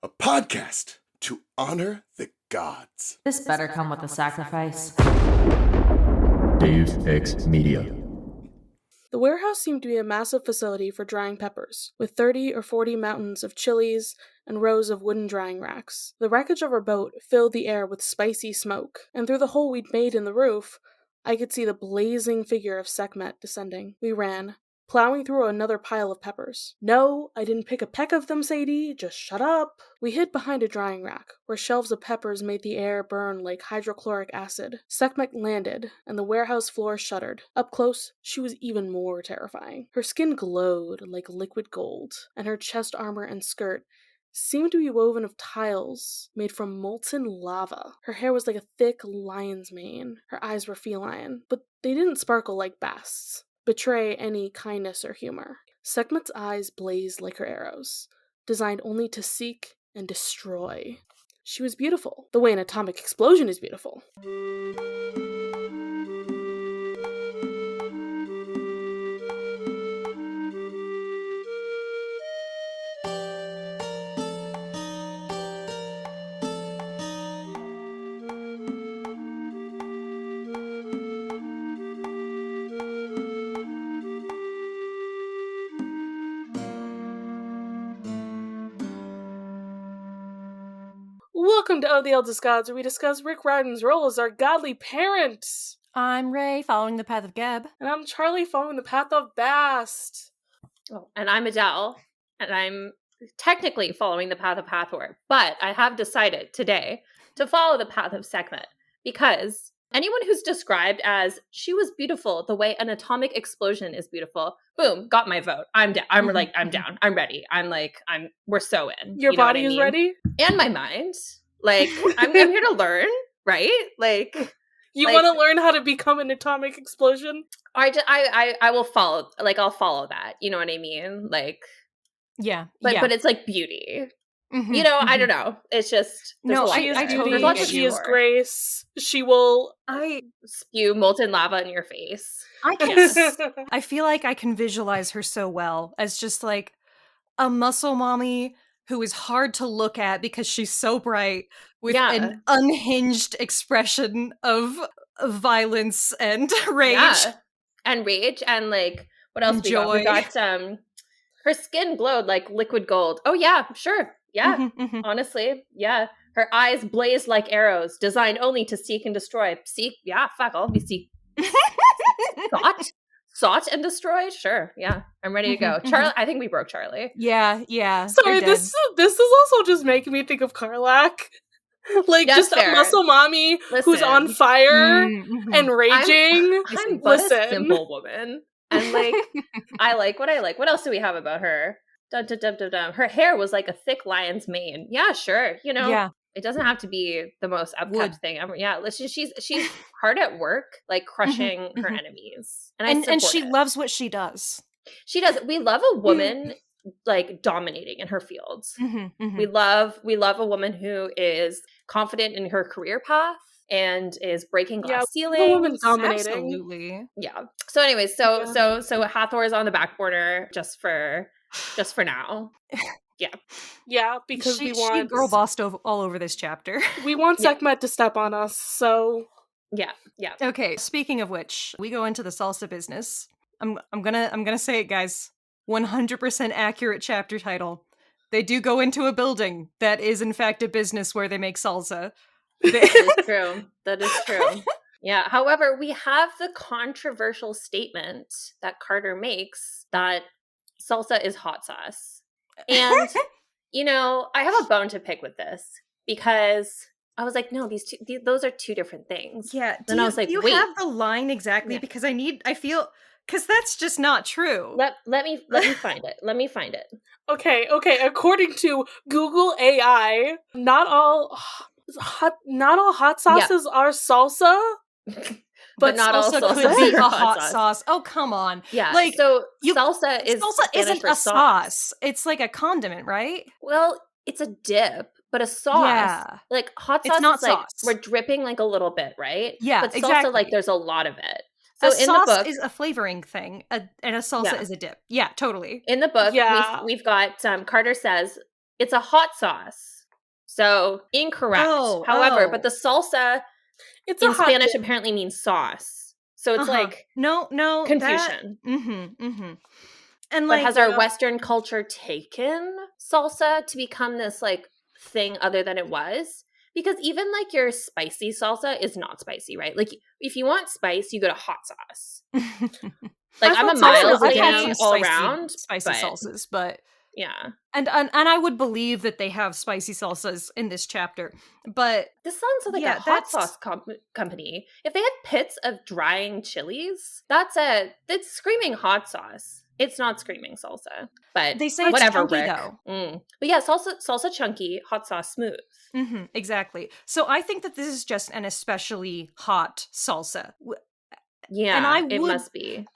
a podcast to honor the gods. This better come with a sacrifice. Dave X Media. The warehouse seemed to be a massive facility for drying peppers, with 30 or 40 mountains of chilies and rows of wooden drying racks. The wreckage of our boat filled the air with spicy smoke, and through the hole we'd made in the roof, I could see the blazing figure of Sekhmet descending. We ran, plowing through another pile of peppers. No, I didn't pick a peck of them, Sadie. Just shut up. We hid behind a drying rack, where shelves of peppers made the air burn like hydrochloric acid. Sekhmet landed, and the warehouse floor shuddered. Up close, she was even more terrifying. Her skin glowed like liquid gold, and her chest armor and skirt seemed to be woven of tiles made from molten lava. Her hair was like a thick lion's mane. Her eyes were feline, but they didn't sparkle like Bast's, betray any kindness or humor. Sekhmet's eyes blazed like her arrows, designed only to seek and destroy. She was beautiful, the way an atomic explosion is beautiful. Welcome to the Eldest Gods, where we discuss Rick Riordan's role as our godly parent. I'm Raye, following the path of Geb. And I'm Charlie, following the path of Bast. Oh, and I'm Adele, and I'm technically following the path of Hathor, but I have decided today to follow the path of Sekhmet, because anyone who's described as she was beautiful the way an atomic explosion is beautiful, boom, got my vote. I'm down. I'm down. I'm ready. We're so in. Your body is ready? And my mind. Like, I'm here to learn, right? Like, you want to learn how to become an atomic explosion? I will follow, I'll follow that. You know what I mean? Like, yeah. But it's like beauty. Mm-hmm, you know, I don't know. It's just, she is beauty. She is grace. She will spew molten lava in your face. I feel like I can visualize her so well as just like a muscle mommy who is hard to look at because she's so bright, with an unhinged expression of violence and rage. Yeah. And rage and like, what else joy. We got her skin glowed like liquid gold. Oh yeah, sure. Yeah. Honestly, yeah. Her eyes blazed like arrows, designed only to seek and destroy. Seek? Yeah, fuck, I'll be seek. Sought and destroyed? Sure, yeah. I'm ready to go. Charlie, I think we broke Charlie. Yeah. Sorry, this is also just making me think of Karlach. Like, that's just fair. A muscle mommy who's on fire and raging. I'm but a simple woman. And like, I like what I like. What else do we have about her? Dun, dun, dun, dun, dun. Her hair was like a thick lion's mane. Yeah, sure. You know, it doesn't have to be the most upkept thing ever. Yeah, she's hard at work, like crushing her enemies, and she loves what she does. She does. We love a woman like dominating in her fields. We love a woman who is confident in her career path and is breaking glass ceilings. A woman dominating. Absolutely. Yeah. So anyways, so Hathor is on the back burner just for now. Yeah, because she girl bossed all over this chapter. We want Sekhmet to step on us, so yeah. Okay, speaking of which, we go into the salsa business. I'm gonna say it, guys. 100% accurate chapter title. They do go into a building that is in fact a business where they make salsa. That is true. Yeah. However, we have the controversial statement that Carter makes that salsa is hot sauce. And, you know, I have a bone to pick with this because I was like, no, those are two different things. Yeah. Then I was like, do you wait. have the line exactly? Yeah. Because because that's just not true. Let me find it. Let me find it. Okay. According to Google AI, not all hot sauces are salsa. But not salsa all could be a hot sauce. Oh, come on. Yeah. Like, so salsa isn't a sauce. It's like a condiment, right? Well, it's a dip, but a sauce, like hot sauce, it's not is like sauce. We're dripping like a little bit, right? Yeah, but salsa, exactly. like there's a lot of it. So a in sauce the book is a flavoring thing, and a salsa is a dip. Yeah, totally. In the book, we've got Carter says It's a hot sauce. So incorrect. However, but the salsa in Spanish apparently means sauce. So it's like no confusion. And but has our Western culture taken salsa to become this like thing other than it was? Because even like your spicy salsa is not spicy, right? Like if you want spice, you go to hot sauce. Like I'm a mild lady all around. Spicy salsas, but yeah. And I would believe that they have spicy salsas in this chapter, but this sounds like a hot sauce company. If they had pits of drying chilies, that's screaming hot sauce. It's not screaming salsa, but they say whatever. It's chunky, Rick. Though. But yeah, salsa chunky, hot sauce smooth. Exactly. So I think that this is just an especially hot salsa. Yeah, and it must be.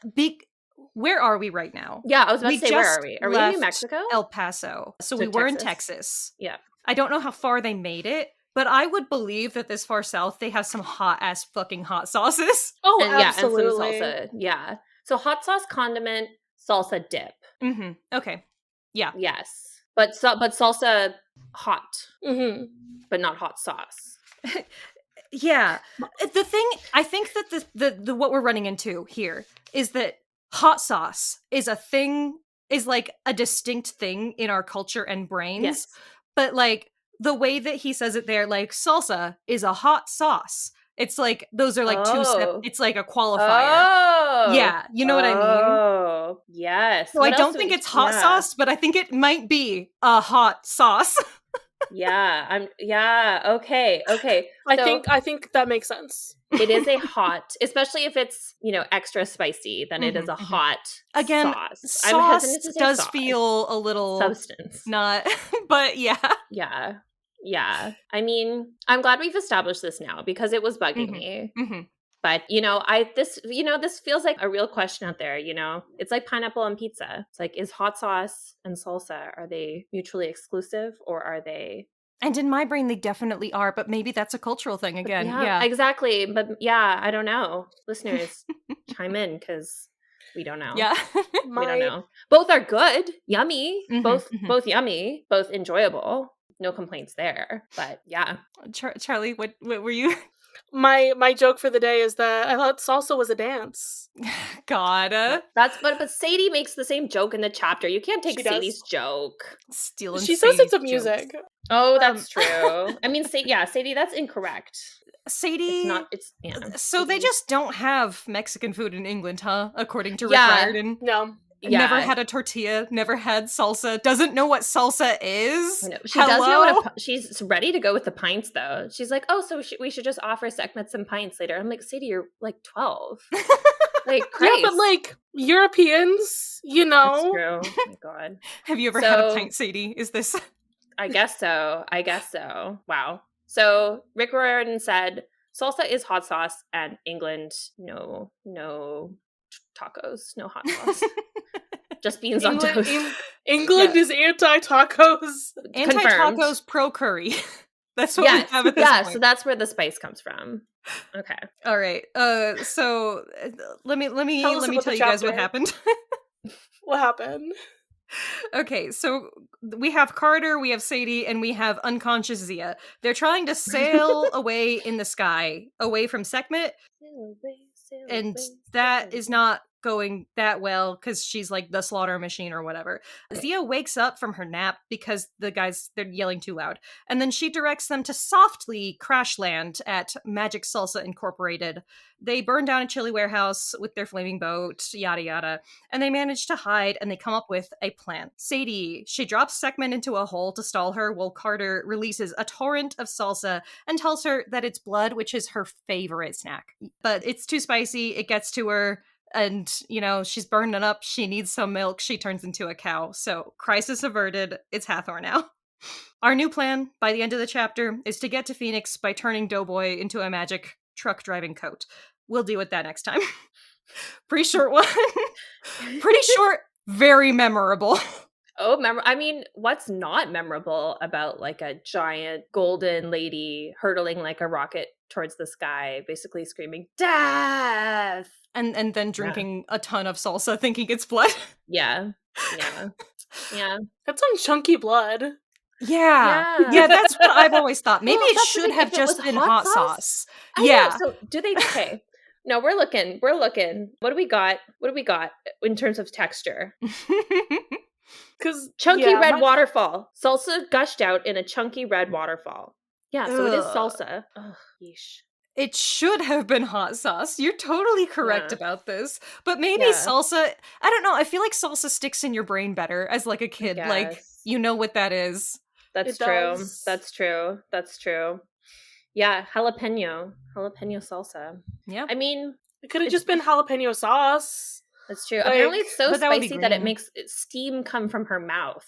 Where are we right now? Yeah, I was about to say, where are we? Are we in New Mexico? El Paso. So we were in Texas. Yeah. I don't know how far they made it, but I would believe that this far south, they have some hot-ass fucking hot sauces. Oh, and, absolutely. Yeah, and some salsa. Yeah. So hot sauce, condiment, salsa dip. Okay. Yeah. Yes. But salsa hot. But not hot sauce. Yeah. The thing, I think that the what we're running into here is that hot sauce is like a distinct thing in our culture and brains. Yes. But like the way that he says it there, like salsa is a hot sauce. It's like those are like it's like a qualifier. Yeah, you know what I mean? Oh, yes. So I don't think it's hot sauce, but I think it might be a hot sauce. Okay. I think that makes sense. It is a hot, especially if it's, extra spicy, then it is a hot sauce. Sauce does feel a little substance. Not, but yeah. Yeah. I mean, I'm glad we've established this now because it was bugging me. But, this feels like a real question out there, It's like pineapple and pizza. It's like, is hot sauce and salsa, are they mutually exclusive or are they... And in my brain, they definitely are, but maybe that's a cultural thing again. Yeah. Exactly. But yeah, I don't know. Listeners, chime in because we don't know. Yeah. We don't know. Both are good. Yummy. Both yummy. Both enjoyable. No complaints there. But yeah. Charlie, what were you... My joke for the day is that I thought salsa was a dance. God. But Sadie makes the same joke in the chapter. You can't take Sadie's joke. Stealing She Sadie's says it's a music. Jokes. Oh, that's true. I mean, Sadie, that's incorrect. Sadie... yeah. So they just don't have Mexican food in England, huh? According to Rick Riordan. No. Yeah. Never had a tortilla, never had salsa, doesn't know what salsa is. I know. She does know she's ready to go with the pints, though. She's like, oh, so we should just offer Sekhmet some pints later. I'm like, Sadie, you're like 12. Like, Christ. Yeah, but like, Europeans, That's true. Oh my God. Have you ever had a pint, Sadie? Is this... I guess so. Wow. So Rick Riordan said, salsa is hot sauce, and England, no tacos, no hot sauce. Just beans on toast. England is anti-tacos. Anti-tacos, pro-curry. That's what we have at this point. So that's where the spice comes from. Okay. All right. So let me tell you guys what happened. What happened? Okay, so we have Carter, we have Sadie, and we have unconscious Zia. They're trying to sail away in the sky, away from Sekhmet, and that is not going that well because she's like the slaughter machine or whatever. Zia wakes up from her nap because they're yelling too loud, and then she directs them to softly crash land at Magic Salsa Incorporated. They burn down a chili warehouse with their flaming boat, yada yada, and they manage to hide, and they come up with a plan. Sadie, she drops Sekhmet into a hole to stall her while Carter releases a torrent of salsa and tells her that it's blood, which is her favorite snack. But it's too spicy, it gets to her, and, she's burning up, she needs some milk, she turns into a cow. So, crisis averted, it's Hathor now. Our new plan, by the end of the chapter, is to get to Phoenix by turning Doughboy into a magic truck-driving coat. We'll deal with that next time. Pretty short one. Pretty short, very memorable. Oh, I mean, what's not memorable about like a giant golden lady hurtling like a rocket towards the sky, basically screaming, death! And then drinking a ton of salsa thinking it's blood. Yeah. That's some chunky blood. Yeah, that's what I've always thought. Maybe Well, it that's the should thing, have if it was just been hot hot sauce? sauce. I Yeah. know. So do they? Okay. No, we're looking. What do we got? What do we got in terms of texture? Because Chunky red waterfall. Salsa gushed out in a chunky red waterfall. Yeah, so it is Ugh. salsa. Ugh, yeesh. It should have been hot sauce. You're totally correct Yeah. about this. But maybe Yeah. salsa, I don't know. I feel like salsa sticks in your brain better as like a kid. Like, Yes. you know what that is. That's It true. does. That's true. That's true. Yeah, jalapeno salsa. Yeah. I mean, It could have just been jalapeno sauce. that's true. Like, Apparently, it's so but that would be spicy that it green. makes steam come from her mouth.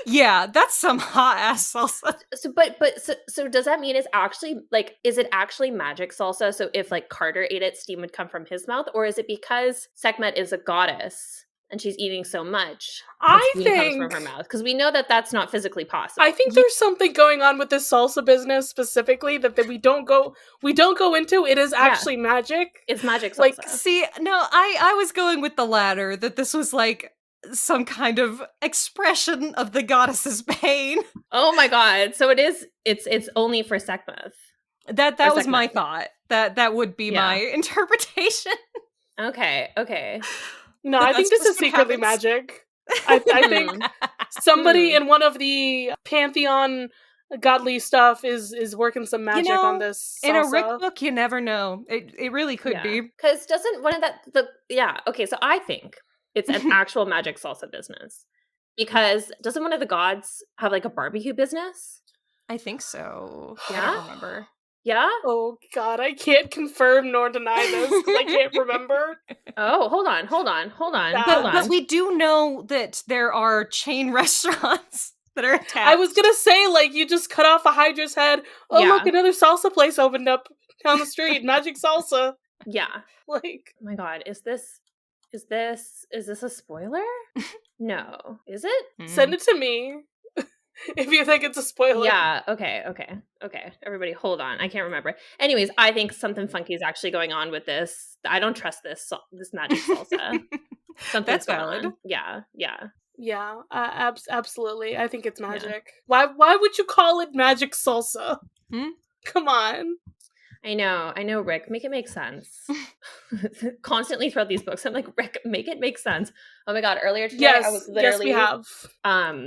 Yeah, that's some hot ass salsa. So does that mean it's actually like, is it actually magic salsa? So if like Carter ate it, steam would come from his mouth, or is it because Sekhmet is a goddess and she's eating so much? I Steam comes think from her mouth, because we know that that's not physically possible. I think there's something going on with this salsa business specifically that we don't go into. It is actually magic. It's magic salsa. Like, See, no, I was going with the latter, that this was like some kind of expression of the goddess's pain. Oh my god! So it's only for Sekhmet. That Or was my Sekhmet. thought. That would be Yeah. my interpretation. Okay. no, But I think that's this is just what secretly happens. magic. I think somebody Hmm. in one of the pantheon godly stuff is working some magic on this salsa. In a Rick book, you never know. It really could be. Because doesn't one of okay, so I think it's an actual magic salsa business. Because doesn't one of the gods have like a barbecue business? I think so. I Yeah? don't remember. Yeah? Oh god, I can't confirm nor deny this because I can't remember. Oh, hold on. But we do know that there are chain restaurants that are attached. I was gonna say, like, you just cut off a Hydra's head. Oh, Yeah. look, another salsa place opened up down the street. Magic salsa. Yeah. Like, Oh my god, is this a spoiler? No. Is it? send it to me if you think it's a spoiler. Yeah, okay. Everybody, hold on. I can't remember. Anyways, I think something funky is actually going on with this. I don't trust this magic salsa. Something's That's going valid. on. Yeah. Yeah, absolutely. I think it's magic. Why would you call it magic salsa? Come on. I know, Rick. Make it make sense. Constantly throughout these books, I'm like, Rick, make it make sense. Oh my god! Earlier today, Yes, I was literally we have.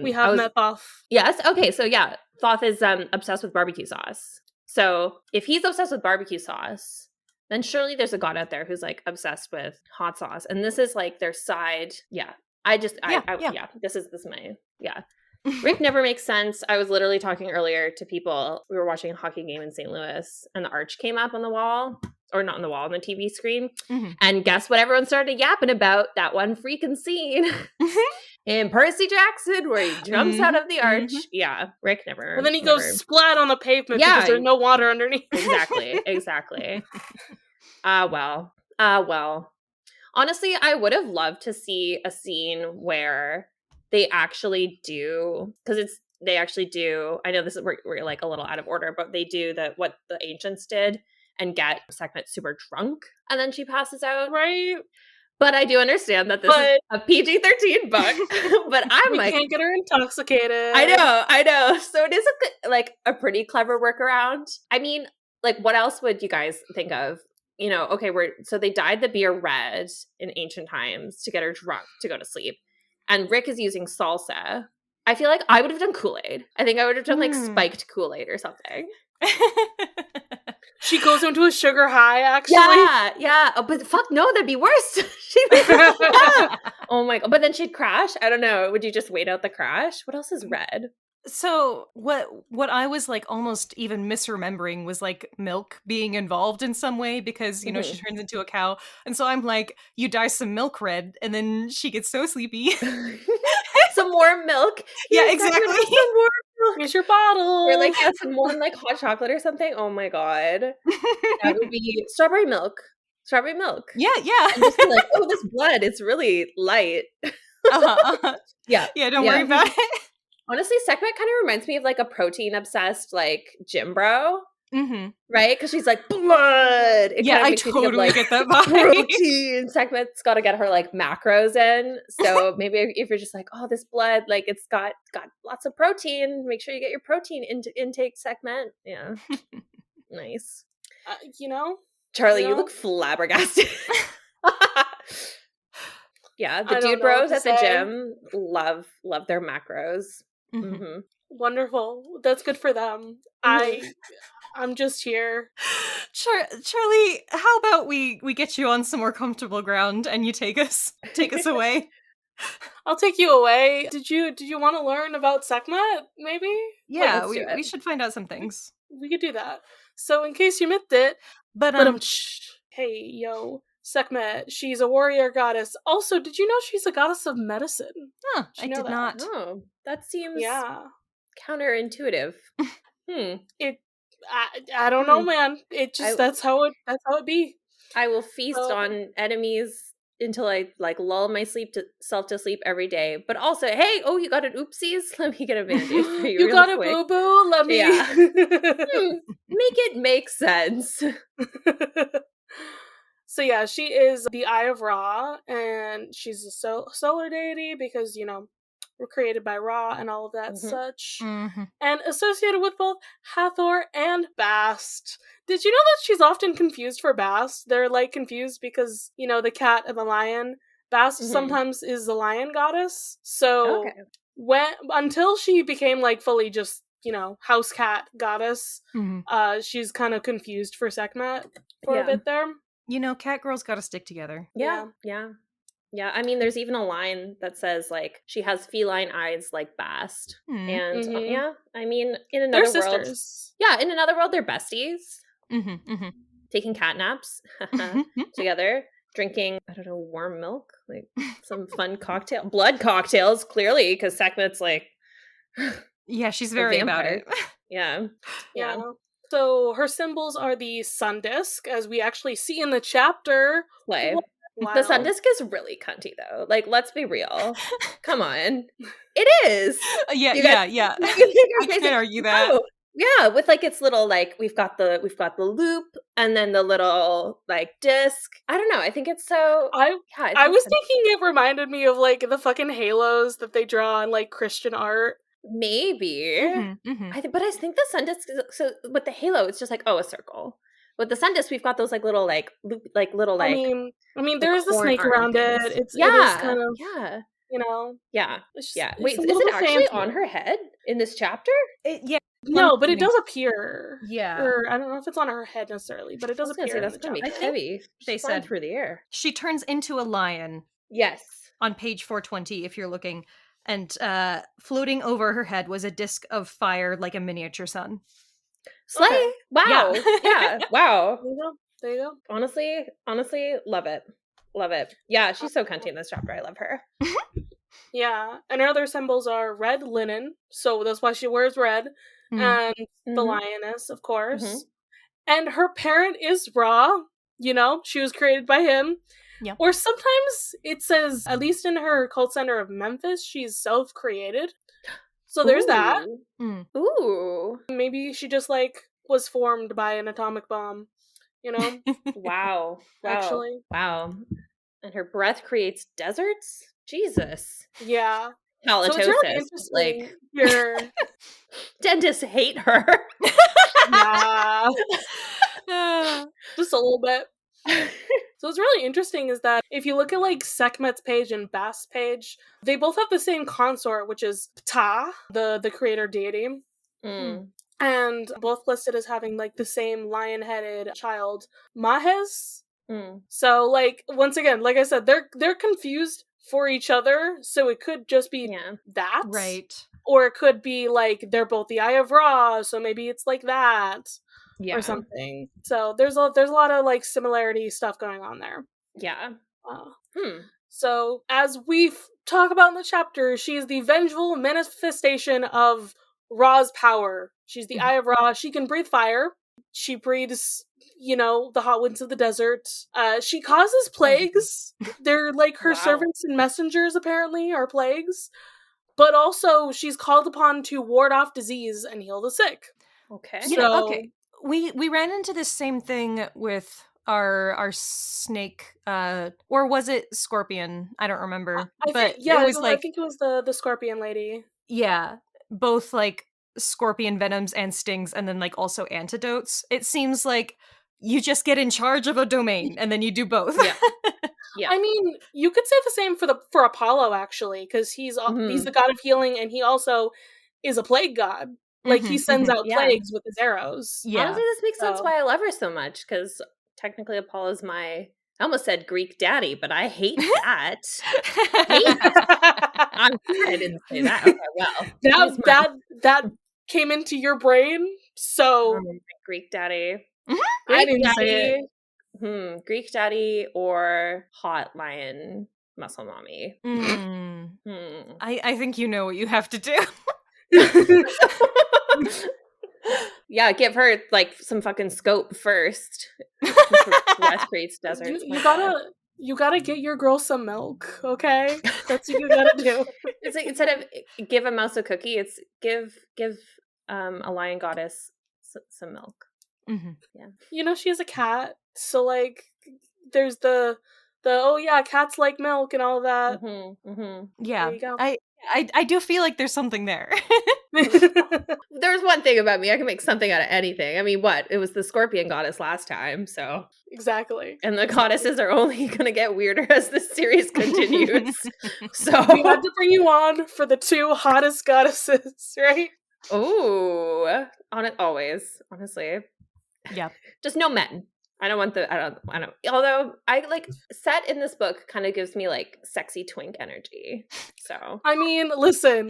We have met Thoth. Yes. Okay. So yeah, Thoth is obsessed with barbecue sauce. So if he's obsessed with barbecue sauce, then surely there's a god out there who's like obsessed with hot sauce, and this is like their side. Yeah. This is my Rick never makes sense. I was literally talking earlier to people. We were watching a hockey game in St. Louis, and the arch came up on the wall, or not on the wall, on the TV screen. Mm-hmm. And guess what? Everyone started yapping about that one freaking scene in Percy Jackson where he jumps out of the arch. Mm-hmm. Yeah, Rick never. And then he goes splat on the pavement because there's no water underneath. Exactly. Well. Honestly, I would have loved to see a scene where they actually do, because they actually do. I know this is we're like a little out of order, but they do what the ancients did and get Sekhmet super drunk, and then she passes out. Right. But I do understand that this is a PG-13 book. But we can't get her intoxicated. I know. So it is a pretty clever workaround. I mean, like, what else would you guys think of? You know, okay, so they dyed the beer red in ancient times to get her drunk to go to sleep. And Rick is using salsa. I feel like I would have done Kool-Aid. I think I would have done like spiked Kool-Aid or something. She goes into a sugar high, actually. Yeah. Oh, but fuck no, that'd be worse. Oh my god. But then she'd crash. I don't know. Would you just wait out the crash? What else is red? So what I was like almost even misremembering was like milk being involved in some way, because, you know, she turns into a cow. And so I'm like, you dye some milk red and then she gets so sleepy. Some more milk. Yeah, exactly. Some more milk. Here's your bottle. Or like some more like hot chocolate or something. Oh my god. That would be strawberry milk. Yeah. And just be like, oh, this blood, it's really light. Yeah. Yeah, don't worry about it. Honestly, Sekhmet kind of reminds me of like a protein obsessed like gym bro. Mm-hmm. Right? Because she's like, blood! It Yeah, kind of I makes me think of, totally like, get that vibe. protein. Sekhmet's got to get her, like, macros in. So maybe if you're just like, oh, this blood, like, it's got lots of protein, make sure you get your protein intake, Sekhmet. Yeah. Nice. Charlie, you look flabbergasted. Yeah, the dude bros at the gym love their macros. Mm-hmm. Mm-hmm. Wonderful. That's good for them. I'm just here. Charlie, how about we get you on some more comfortable ground and you take us away? I'll take you away. Did you want to learn about Sekhmet, maybe? Yeah, we should find out some things. We could do that. So in case you missed it, but hey, yo, Sekhmet, she's a warrior goddess. Also, did you know she's a goddess of medicine? Huh, I did not. Oh, that seems counterintuitive. I don't know, man. It just that's how it be. I will feast on enemies until I like lull my self to sleep every day. But also, hey, you got an oopsies? Let me get a band-aid for you. You got a boo-boo? Let me make it make sense. So yeah, she is the Eye of Ra, and she's a solar deity because, we're created by Ra and all of that such. Mm-hmm. And associated with both Hathor and Bast. Did you know that she's often confused for Bast? They're like confused because, the cat and the lion. Bast sometimes is the lion goddess. So until she became like fully just, house cat goddess, she's kind of confused for Sekhmet for a bit there. Cat girls gotta stick together. Yeah. I mean, there's even a line that says, like, she has feline eyes like Bast. And, I mean, in another world... sisters. Yeah, in another world, they're besties. Mm-hmm. Taking cat naps together. Drinking, I don't know, warm milk. Like, some fun cocktail. Blood cocktails, clearly, because Sekhmet's, like... yeah, she's very about it. Yeah. So her symbols are the sun disk, as we actually see in the chapter. Wow. The sun disk is really cunty, though. Like, let's be real. Come on. It is. Yeah. I can't argue that. Oh, yeah, with like its little like we've got the loop and then the little like disc. I don't know. I think it's so. I was thinking it reminded me of like the fucking halos that they draw in like Christian art. Maybe, but I think the sun disk. So with the halo, it's just like a circle. With the sun disk, we've got those like little like loop, like little like. I mean, there is a snake around it. It is kind of Yeah. Wait, is it actually fancy on her head in this chapter? No, but it does appear. Yeah. Or I don't know if it's on her head necessarily, but it does appear. That's gonna be heavy. They said through the air. She turns into a lion. Yes. On page 420, if you're looking. And floating over her head was a disc of fire like a miniature sun. Slay! Okay. Wow! Yeah! Wow! There you go. Honestly, love it. Yeah, she's so cunty in this chapter. I love her. Yeah, and her other symbols are red linen, so that's why she wears red, and the lioness, of course. And her parent is Ra. She was created by him. Yeah. Or sometimes it says, at least in her cult center of Memphis, she's self-created. So there's that. Ooh. Maybe she just like was formed by an atomic bomb. Wow. Actually. Wow. And her breath creates deserts? Jesus. Yeah. Halitosis. So it's really interesting. Dentists hate her. Yeah. Just a little bit. So what's really interesting is that if you look at like Sekhmet's page and Bast's page, they both have the same consort, which is Ptah, the creator deity. And both listed as having like the same lion-headed child, Mahes. So like once again, like I said, they're confused for each other, so it could just be that. Right. Or it could be like they're both the Eye of Ra, so maybe it's like that. Or something. So there's a lot of like similarity stuff going on there. Yeah. So as we talk about in the chapter, she's the vengeful manifestation of Ra's power. She's the Eye of Ra. She can breathe fire. She breathes, the hot winds of the desert. She causes plagues. They're like her servants and messengers apparently are plagues. But also she's called upon to ward off disease and heal the sick. Okay. Okay. we ran into this same thing with our snake, or was it scorpion? I don't remember. But it was I think it was the scorpion lady. Yeah, both like scorpion venoms and stings, and then like also antidotes. It seems like you just get in charge of a domain and then you do both. Yeah. Yeah. I mean, you could say the same for Apollo, actually, because he's the god of healing, and he also is a plague god. Like, he sends out plagues with his arrows. Yeah. Honestly, this makes sense why I love her so much, because technically Apollo's I almost said Greek daddy, but I hate that. I'm sorry I didn't say that. Okay, well. That came into your brain, so... Greek daddy. I didn't say it. Greek daddy or hot lion muscle mommy. I think you know what you have to do. Yeah, give her like some fucking scope first. West Creek's desert. You gotta get your girl some milk, okay? That's what you gotta do. It's like, instead of give a mouse a cookie, it's give a lion goddess some milk. Yeah, you know, she has a cat, so like there's the oh yeah, cats like milk and all that. Yeah, there you go. I do feel like there's something there. There's one thing about me, I can make something out of anything. I mean, what? It was the scorpion goddess last time, so exactly. And the goddesses are only going to get weirder as the series continues. So we had to bring you on for the 2 hottest goddesses, right? Oh, on it always, honestly. Yeah. Just no men. I don't want although I like Set in this book kind of gives me like sexy twink energy. So I mean, listen.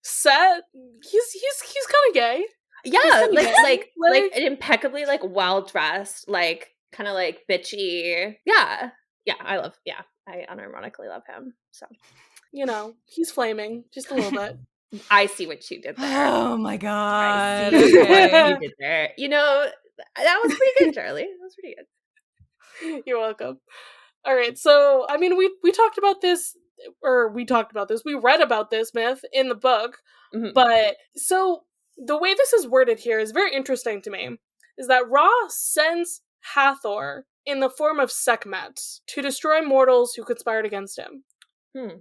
Set, he's kind of gay. Yeah, like impeccably like well dressed, like kind of like bitchy. Yeah. I unironically love him. So, you know, he's flaming just a little bit. I see what you did there. Oh my god! I see what you did there. You know, that was pretty good, Charlie. That was pretty good. You're welcome. All right, so I mean, we talked about this, we read about this myth in the book, but so the way this is worded here is very interesting to me. Is that Ra sends Hathor in the form of Sekhmet to destroy mortals who conspired against him.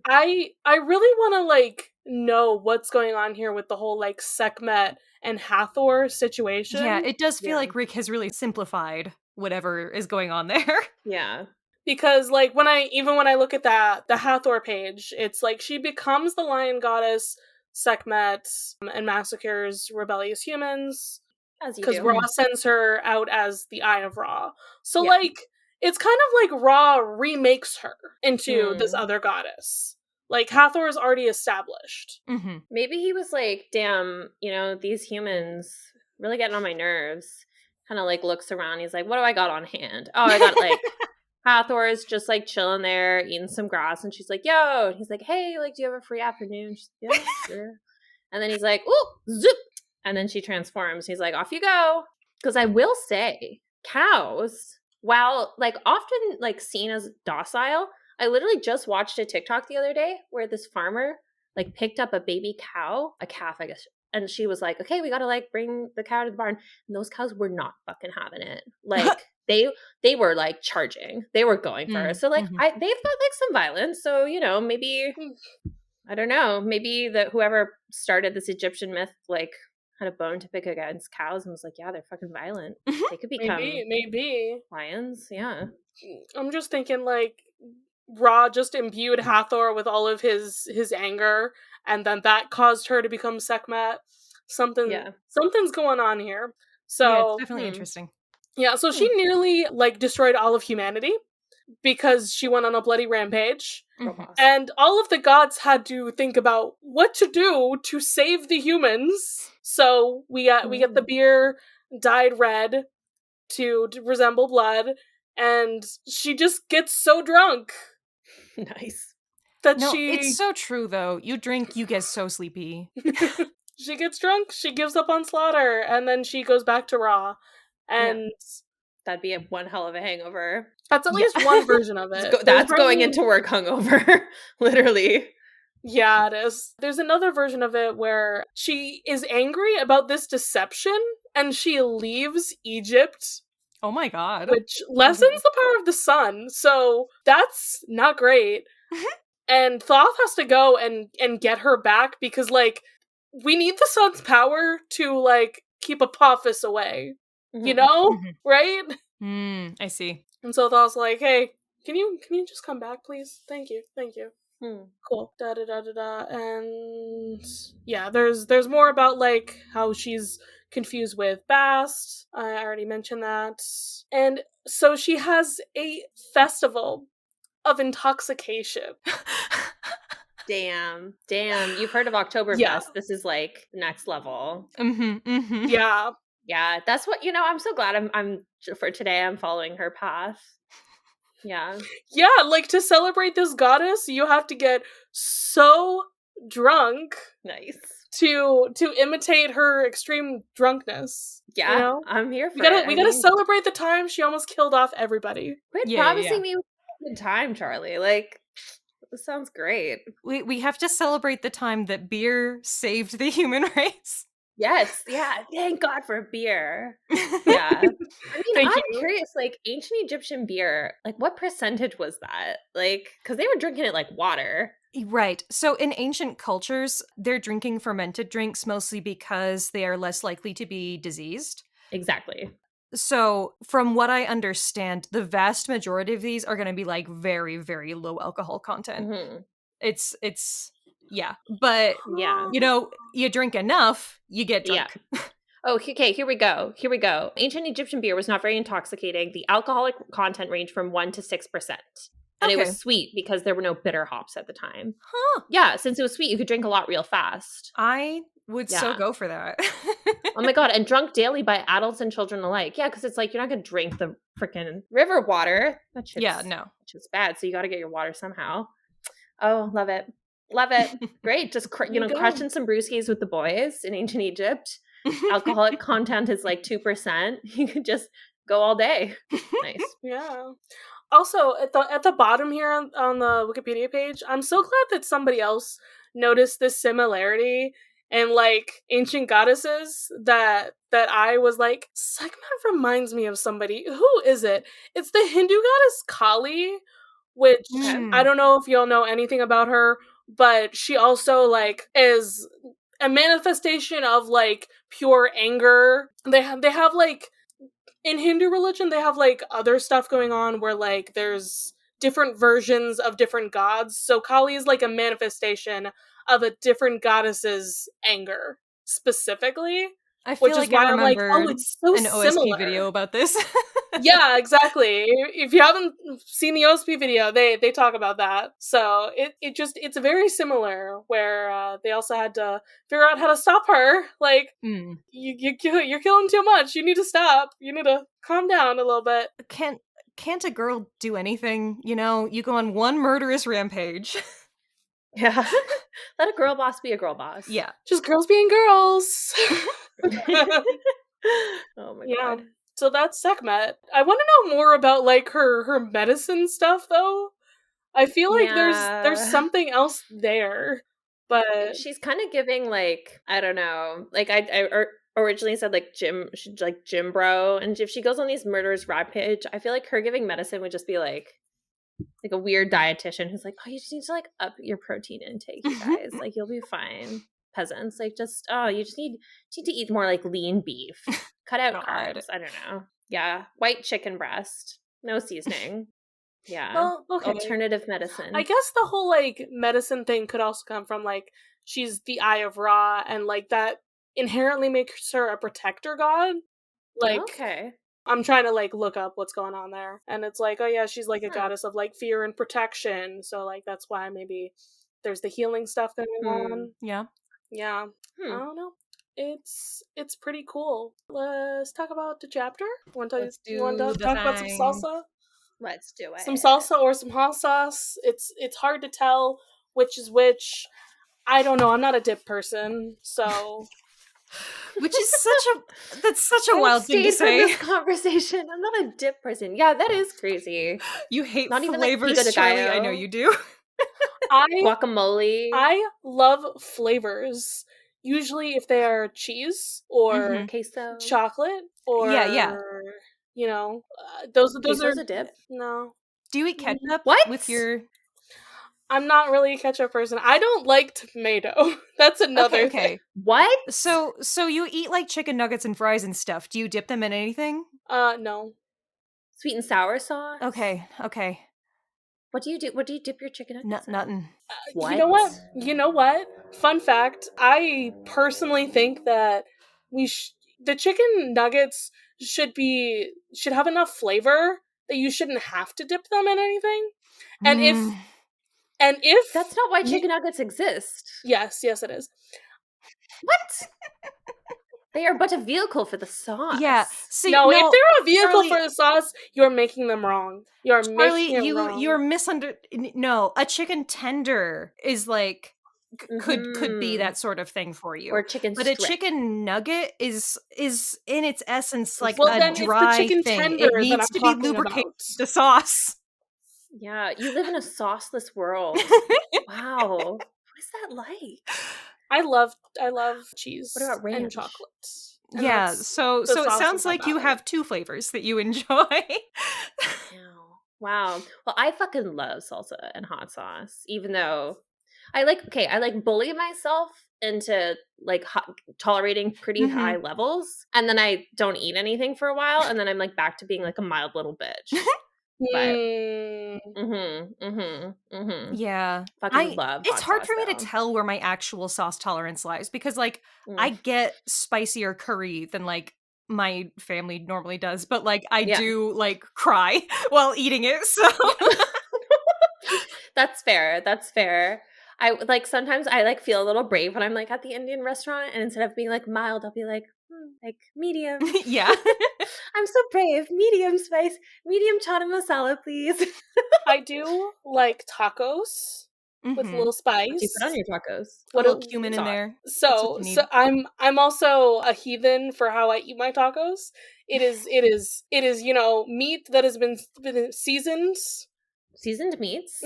I really want to like know what's going on here with the whole like Sekhmet and Hathor situation. Yeah, it does feel like Rick has really simplified whatever is going on there. Yeah. Because like when I look at the Hathor page, it's like she becomes the lion goddess Sekhmet and massacres rebellious humans. Because Ra sends her out as the Eye of Ra. So like it's kind of like Ra remakes her into this other goddess. Like, Hathor is already established. Maybe he was like, damn, you know, these humans really getting on my nerves. Kind of like looks around. He's like, what do I got on hand? Oh, I got like, Hathor is just like chilling there, eating some grass. And she's like, yo. And he's like, hey, like, do you have a free afternoon? She's like, yeah, sure. And then he's like, oh, zip. And then she transforms. He's like, off you go. Because I will say, cows, while like often like seen as docile, I literally just watched a TikTok the other day where this farmer like picked up a baby cow, a calf, I guess. And she was like, okay, we got to like bring the cow to the barn. And those cows were not fucking having it. Like they were like charging. They were going for her. So like they've got like some violence. So, you know, maybe, I don't know, maybe that whoever started this Egyptian myth like had a bone to pick against cows and was like, yeah, they're fucking violent. They could become maybe lions. Yeah. I'm just thinking like Ra just imbued Hathor with all of his anger, and then that caused her to become Sekhmet. Something's going on here. So yeah, it's definitely interesting. Yeah, so she nearly like destroyed all of humanity because she went on a bloody rampage. And all of the gods had to think about what to do to save the humans. So we get the beer dyed red to resemble blood, and she just gets so drunk. Nice. It's so true though. You drink, you get so sleepy. She gets drunk, she gives up on slaughter, and then she goes back to Ra. And that'd be one hell of a hangover. That's at least one version of it. That's going into work hungover. Literally. Yeah, it is. There's another version of it where she is angry about this deception, and she leaves Egypt. Oh my god. Which lessens the power of the sun, so that's not great. And Thoth has to go and get her back because, like, we need the sun's power to, like, keep Apophis away. You know? Right? I see. And so Thoth's like, hey, can you just come back, please? Thank you. Cool. And yeah, there's more about, like, how she's confused with Bast. I already mentioned that. And so she has a festival of intoxication. Damn. You've heard of Oktoberfest. Yeah. This is like next level. Yeah. Yeah, that's what, I'm so glad I'm for today I'm following her path. Yeah. Yeah, like, to celebrate this goddess, you have to get so drunk. Nice. To imitate her extreme drunkness. Yeah, you know? I'm here for it. We gotta celebrate the time she almost killed off everybody. Quit promising me a good time, Charlie. Like, this sounds great. We have to celebrate the time that beer saved the human race. Yes, yeah. Thank God for beer. Yeah. I mean, I'm curious, like, ancient Egyptian beer, like, what percentage was that? Like, because they were drinking it like water. Right. So in ancient cultures, they're drinking fermented drinks mostly because they are less likely to be diseased. Exactly. So from what I understand, the vast majority of these are going to be like very, very low alcohol content. It's yeah. But, yeah, you drink enough, you get drunk. Yeah. Oh, okay, here we go. Ancient Egyptian beer was not very intoxicating. The alcoholic content ranged from 1% to 6%. And it was sweet because there were no bitter hops at the time. Huh. Yeah, since it was sweet, you could drink a lot real fast. I would so go for that. Oh my god, and drunk daily by adults and children alike. Yeah, because it's like, you're not going to drink the freaking river water. That shit's bad, so you got to get your water somehow. Oh, love it. Great. Just, crushing some brewskis with the boys in ancient Egypt. Alcoholic content is like 2%. You could just go all day. Nice. Yeah. Also, at the bottom here on the Wikipedia page, I'm so glad that somebody else noticed this similarity in, like, ancient goddesses that I was like, Sekhmet reminds me of somebody. Who is it? It's the Hindu goddess Kali, which I don't know if y'all know anything about her, but she also, like, is a manifestation of, like, pure anger. They have like, in Hindu religion, they have, like, other stuff going on where, like, there's different versions of different gods. So Kali is, like, a manifestation of a different goddess's anger, specifically. I feel which like is why I I'm like, remember it's so an similar. OSP video about this. Yeah, exactly. If you haven't seen the OSP video, they talk about that. So it's very similar, where they also had to figure out how to stop her. Like, you're killing too much. You need to stop. You need to calm down a little bit. Can't a girl do anything? You go on one murderous rampage. Yeah. Let a girl boss be a girl boss. Yeah. Just girls being girls. Oh my god. So that's Sekhmet. I want to know more about, like, her medicine stuff, though. I feel like there's something else there, but she's kind of giving, like, I don't know, like, I originally said, like, gym bro, and if she goes on these murderous rampage, I feel like her giving medicine would just be like a weird dietitian who's like, oh, you just need to, like, up your protein intake, you guys. Like, you'll be fine. Peasants, like, just, you just need to eat more, like, lean beef. Cut out carbs. I don't know. Yeah. White chicken breast. No seasoning. Yeah. Well, okay. Alternative medicine. I guess the whole, like, medicine thing could also come from, like, she's the Eye of Ra, and, like, that inherently makes her a protector god. Like, okay. I'm trying to, like, look up what's going on there. And it's like, oh yeah, she's, like, a goddess of, like, fear and protection. So, like, that's why maybe there's the healing stuff going on. Yeah. Yeah. I don't know. It's pretty cool. Let's talk about the chapter. You want to talk about some salsa? Let's do it. Some salsa or some hot sauce. It's hard to tell which is which. I don't know. I'm not a dip person, so... Which is such a wild thing to say. From this conversation. I'm not a dip person. Yeah, that is crazy. You hate not even flavors, like Charlie. I know you do. Guacamole. I love flavors. Usually if they are cheese or queso, chocolate or you know, those queso's are a dip. No. Do you eat ketchup What? with your? I'm not really a ketchup person. I don't like tomato. That's another thing. What? So you eat like chicken nuggets and fries and stuff. Do you dip them in anything? No. Sweet and sour sauce? Okay. What do you do? What do you dip your chicken nuggets in? Nothing. What? You know what? Fun fact, I personally think that the chicken nuggets should have enough flavor that you shouldn't have to dip them in anything. And if that's not why chicken nuggets exist. Yes, it is. What? They are but a vehicle for the sauce. Yeah. See, no, if they're a vehicle for the sauce, you're making them wrong. You're making it wrong. You're No, a chicken tender is like could be that sort of thing for you. Or chicken but strip. A chicken nugget is in its essence like well, a then dry it's the chicken thing. Tender It needs to be lubricated with the sauce. Yeah, you live in a sauceless world. Wow. What is that like? I love cheese. What about ranch? And chocolate. And yeah, so it sounds like you have two flavors that you enjoy. Wow. Well, I fucking love salsa and hot sauce, even though I like bully myself into like tolerating pretty high levels, and then I don't eat anything for a while, and then I'm like back to being like a mild little bitch. But yeah, fucking love. It's hard for me to tell where my actual sauce tolerance lies because like I get spicier curry than like my family normally does, but like I do like cry while eating it. So that's fair. I like sometimes I like feel a little brave when I'm like at the Indian restaurant, and instead of being like mild, I'll be like medium. Yeah. I'm so brave. Medium spice, medium chana masala, please. I do like tacos with a little spice. What do you put on your tacos? A little cumin in there. So I'm also a heathen for how I eat my tacos. It is meat that has been seasoned. Seasoned meats.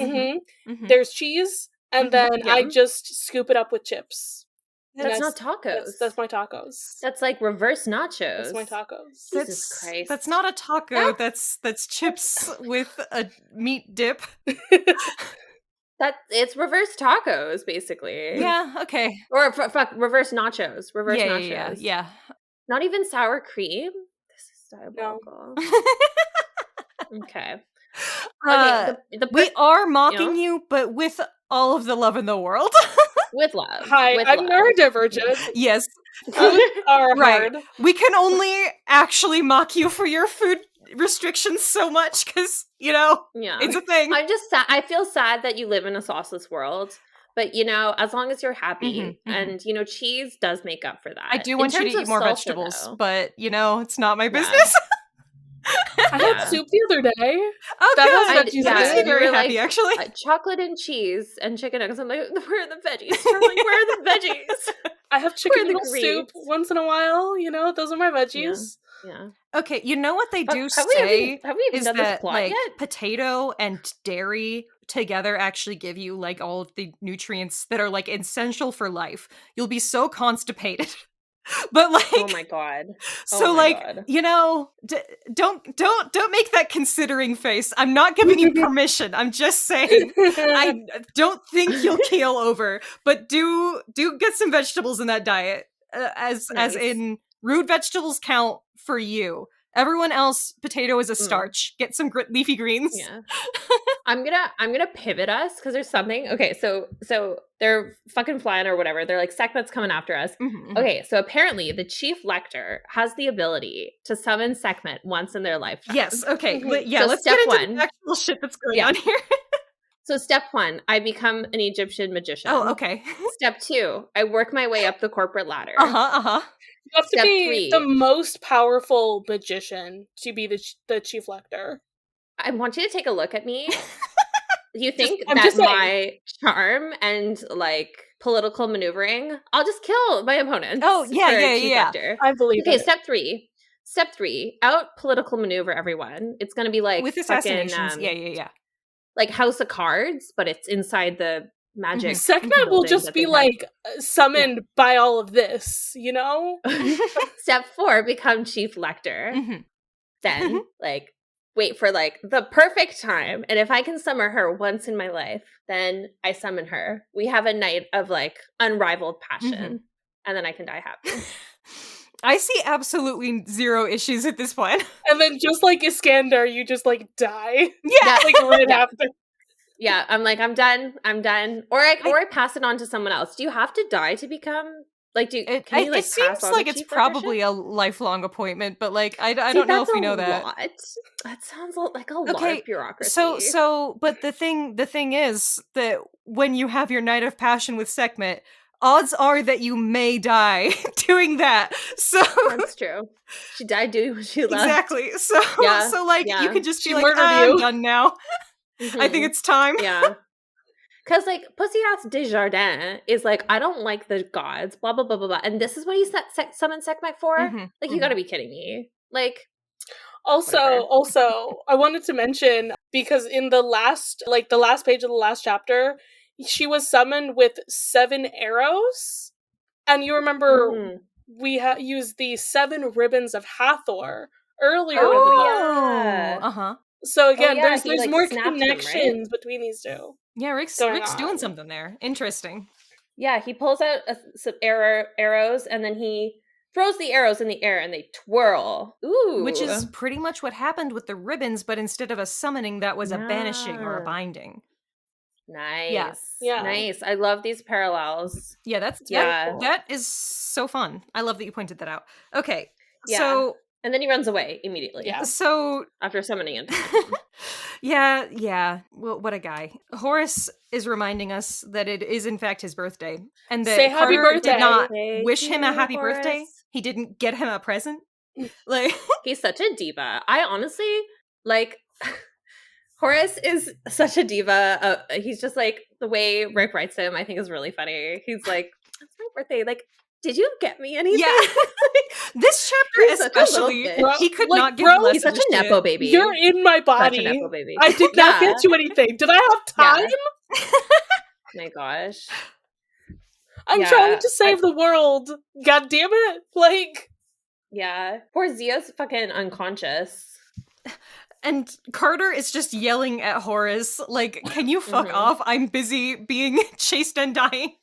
There's cheese, and then I just scoop it up with chips. That's not tacos. That's my tacos. That's like reverse nachos. That's my tacos. Jesus Christ. That's not a taco. That's chips with a meat dip. It's reverse tacos, basically. Yeah, okay. Or reverse nachos. Reverse nachos. Yeah. Not even sour cream? This is diabolical. No. Okay. We are mocking you, but with all of the love in the world. With love. Hi, I'm neurodivergent. Yes. Foods are right. hard. We can only actually mock you for your food restrictions so much because, it's a thing. I'm just sad. I feel sad that you live in a sauceless world. But, as long as you're happy and, cheese does make up for that. I do want you to eat more vegetables, but, it's not my business. Yeah. I had soup the other day. Oh, that good. That makes me very happy, actually. Chocolate and cheese and chicken nuggets. I'm like, where are the veggies? I'm like, where are the veggies? I have chicken noodle soup once in a while. Those are my veggies. Yeah. Okay, you know what they do have we even is done that this plot like yet? potato and dairy together actually give you like all of the nutrients that are like essential for life. You'll be so constipated. But like, oh my god! So don't make that considering face. I'm not giving you permission. I'm just saying I don't think you'll keel over, but do get some vegetables in that diet. As in root vegetables count for you. Everyone else, potato is a starch. Get some leafy greens. Yeah. I'm gonna pivot us because there's something. Okay, so they're fucking flying or whatever. They're like Sekhmet's coming after us. Okay, so apparently the chief lector has the ability to summon Sekhmet once in their lifetime. Yes. Okay. Yeah. So let's step get into one. the actual shit that's going on here. So step 1, I become an Egyptian magician. Oh, okay. Step 2, I work my way up the corporate ladder. You have to be 3, the most powerful magician to be the chief lector. I want you to take a look at me. You think that my charm and like political maneuvering, I'll just kill my opponents. Oh, yeah. I believe it. Okay, step 3, out political maneuver everyone. It's going to be like with assassinations. Yeah. Like House of Cards, but it's inside the magic. Sekhmet will building just that be they like summoned by all of this, you know? Step 4, become Chief Lector. Mhm. Then, like, wait for, like, the perfect time. And if I can summon her once in my life, then I summon her. We have a night of, like, unrivaled passion. And then I can die happy. I see absolutely zero issues at this point. And then just like Iskander, you just like die. Yeah. Like right after. Yeah, I'm like, I'm done. Or I pass it on to someone else. Do you have to die to become, like, can you, like, it pass seems on like the it's chief probably lectorship? a lifelong appointment, but like I don't know if we know that. That sounds like a lot of bureaucracy. But the thing is that when you have your night of passion with Sekhmet, odds are that you may die doing that. So that's true. She died doing what she loved. Exactly. So you can just She be like, murdered I'm you. done now. I think it's time. Yeah. Because, like, Pussy-ass Desjardins is like, I don't like the gods, blah, blah, blah, blah, blah. And this is what he summoned Sekhmet for? Like, you gotta be kidding me. Like, Also, I wanted to mention, because in the last page of the last chapter, she was summoned with 7 arrows. And you remember we used the 7 ribbons of Hathor earlier in the book. Yeah. Uh-huh. So again, there's like, more snapped connections them, right? between these two. Yeah, Rick's doing something there. Interesting. Yeah, he pulls out some arrows, and then he throws the arrows in the air, and they twirl. Ooh. Which is pretty much what happened with the ribbons, but instead of a summoning, that was a banishing or a binding. Nice. Yeah. Nice. I love these parallels. Yeah, that is so fun. I love that you pointed that out. Okay. Yeah. So and then he runs away immediately. Yeah. So after summoning him. Yeah. Well, what a guy. Horace is reminding us that it is in fact his birthday. And that Say happy Carter birthday. did not Thank wish him a you, happy Horace. birthday. He didn't get him a present. Like he's such a diva. I honestly, like, Horace is such a diva. He's just like, the way Rick writes him, I think is really funny. He's like, it's my birthday. Like, did you get me anything? Yeah. This chapter especially, he could not give less. He's such a nepo baby. You're in my body. Such a nepo baby. I did not get you anything. Did I have time? My gosh. I'm trying to save the world. God damn it. Like. Yeah. Poor Zia's fucking unconscious. And Carter is just yelling at Horace, like, can you fuck off? I'm busy being chased and dying.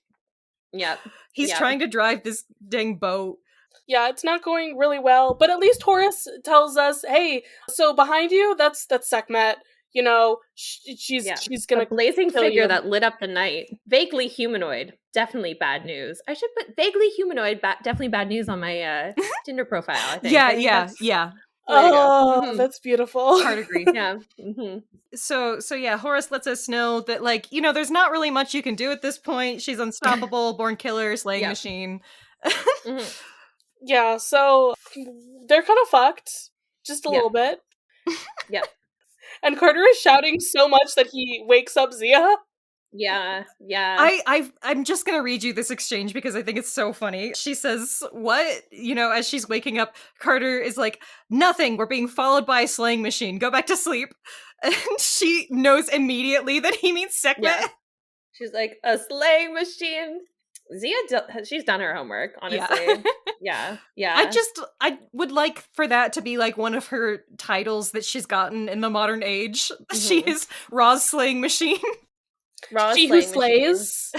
Yep. He's trying to drive this dang boat. Yeah, it's not going really well, but at least Horace tells us, hey, so behind you, that's Sekhmet. You know, she's gonna a blazing kill figure you. that lit up the night. Vaguely humanoid. Definitely bad news. I should put vaguely humanoid, definitely bad news on my Tinder profile, I think. Yeah. Oh, that's beautiful. Hard agree. Yeah. So yeah, Horace lets us know that, like, you know, there's not really much you can do at this point. She's unstoppable, born killer, slaying machine. Yeah, so they're kind of fucked. Just a little bit. Yeah. And Carter is shouting so much that he wakes up Zia. Yeah. I'm just gonna read you this exchange because I think it's so funny. She says, what? You know, as she's waking up, Carter is like, nothing, we're being followed by a slaying machine. Go back to sleep. And she knows immediately that he means Sekhmet. Yeah. She's like, a slaying machine. Zia, she's done her homework, honestly. Yeah. I would like for that to be like one of her titles that she's gotten in the modern age. She is Ra's slaying machine. She who slays.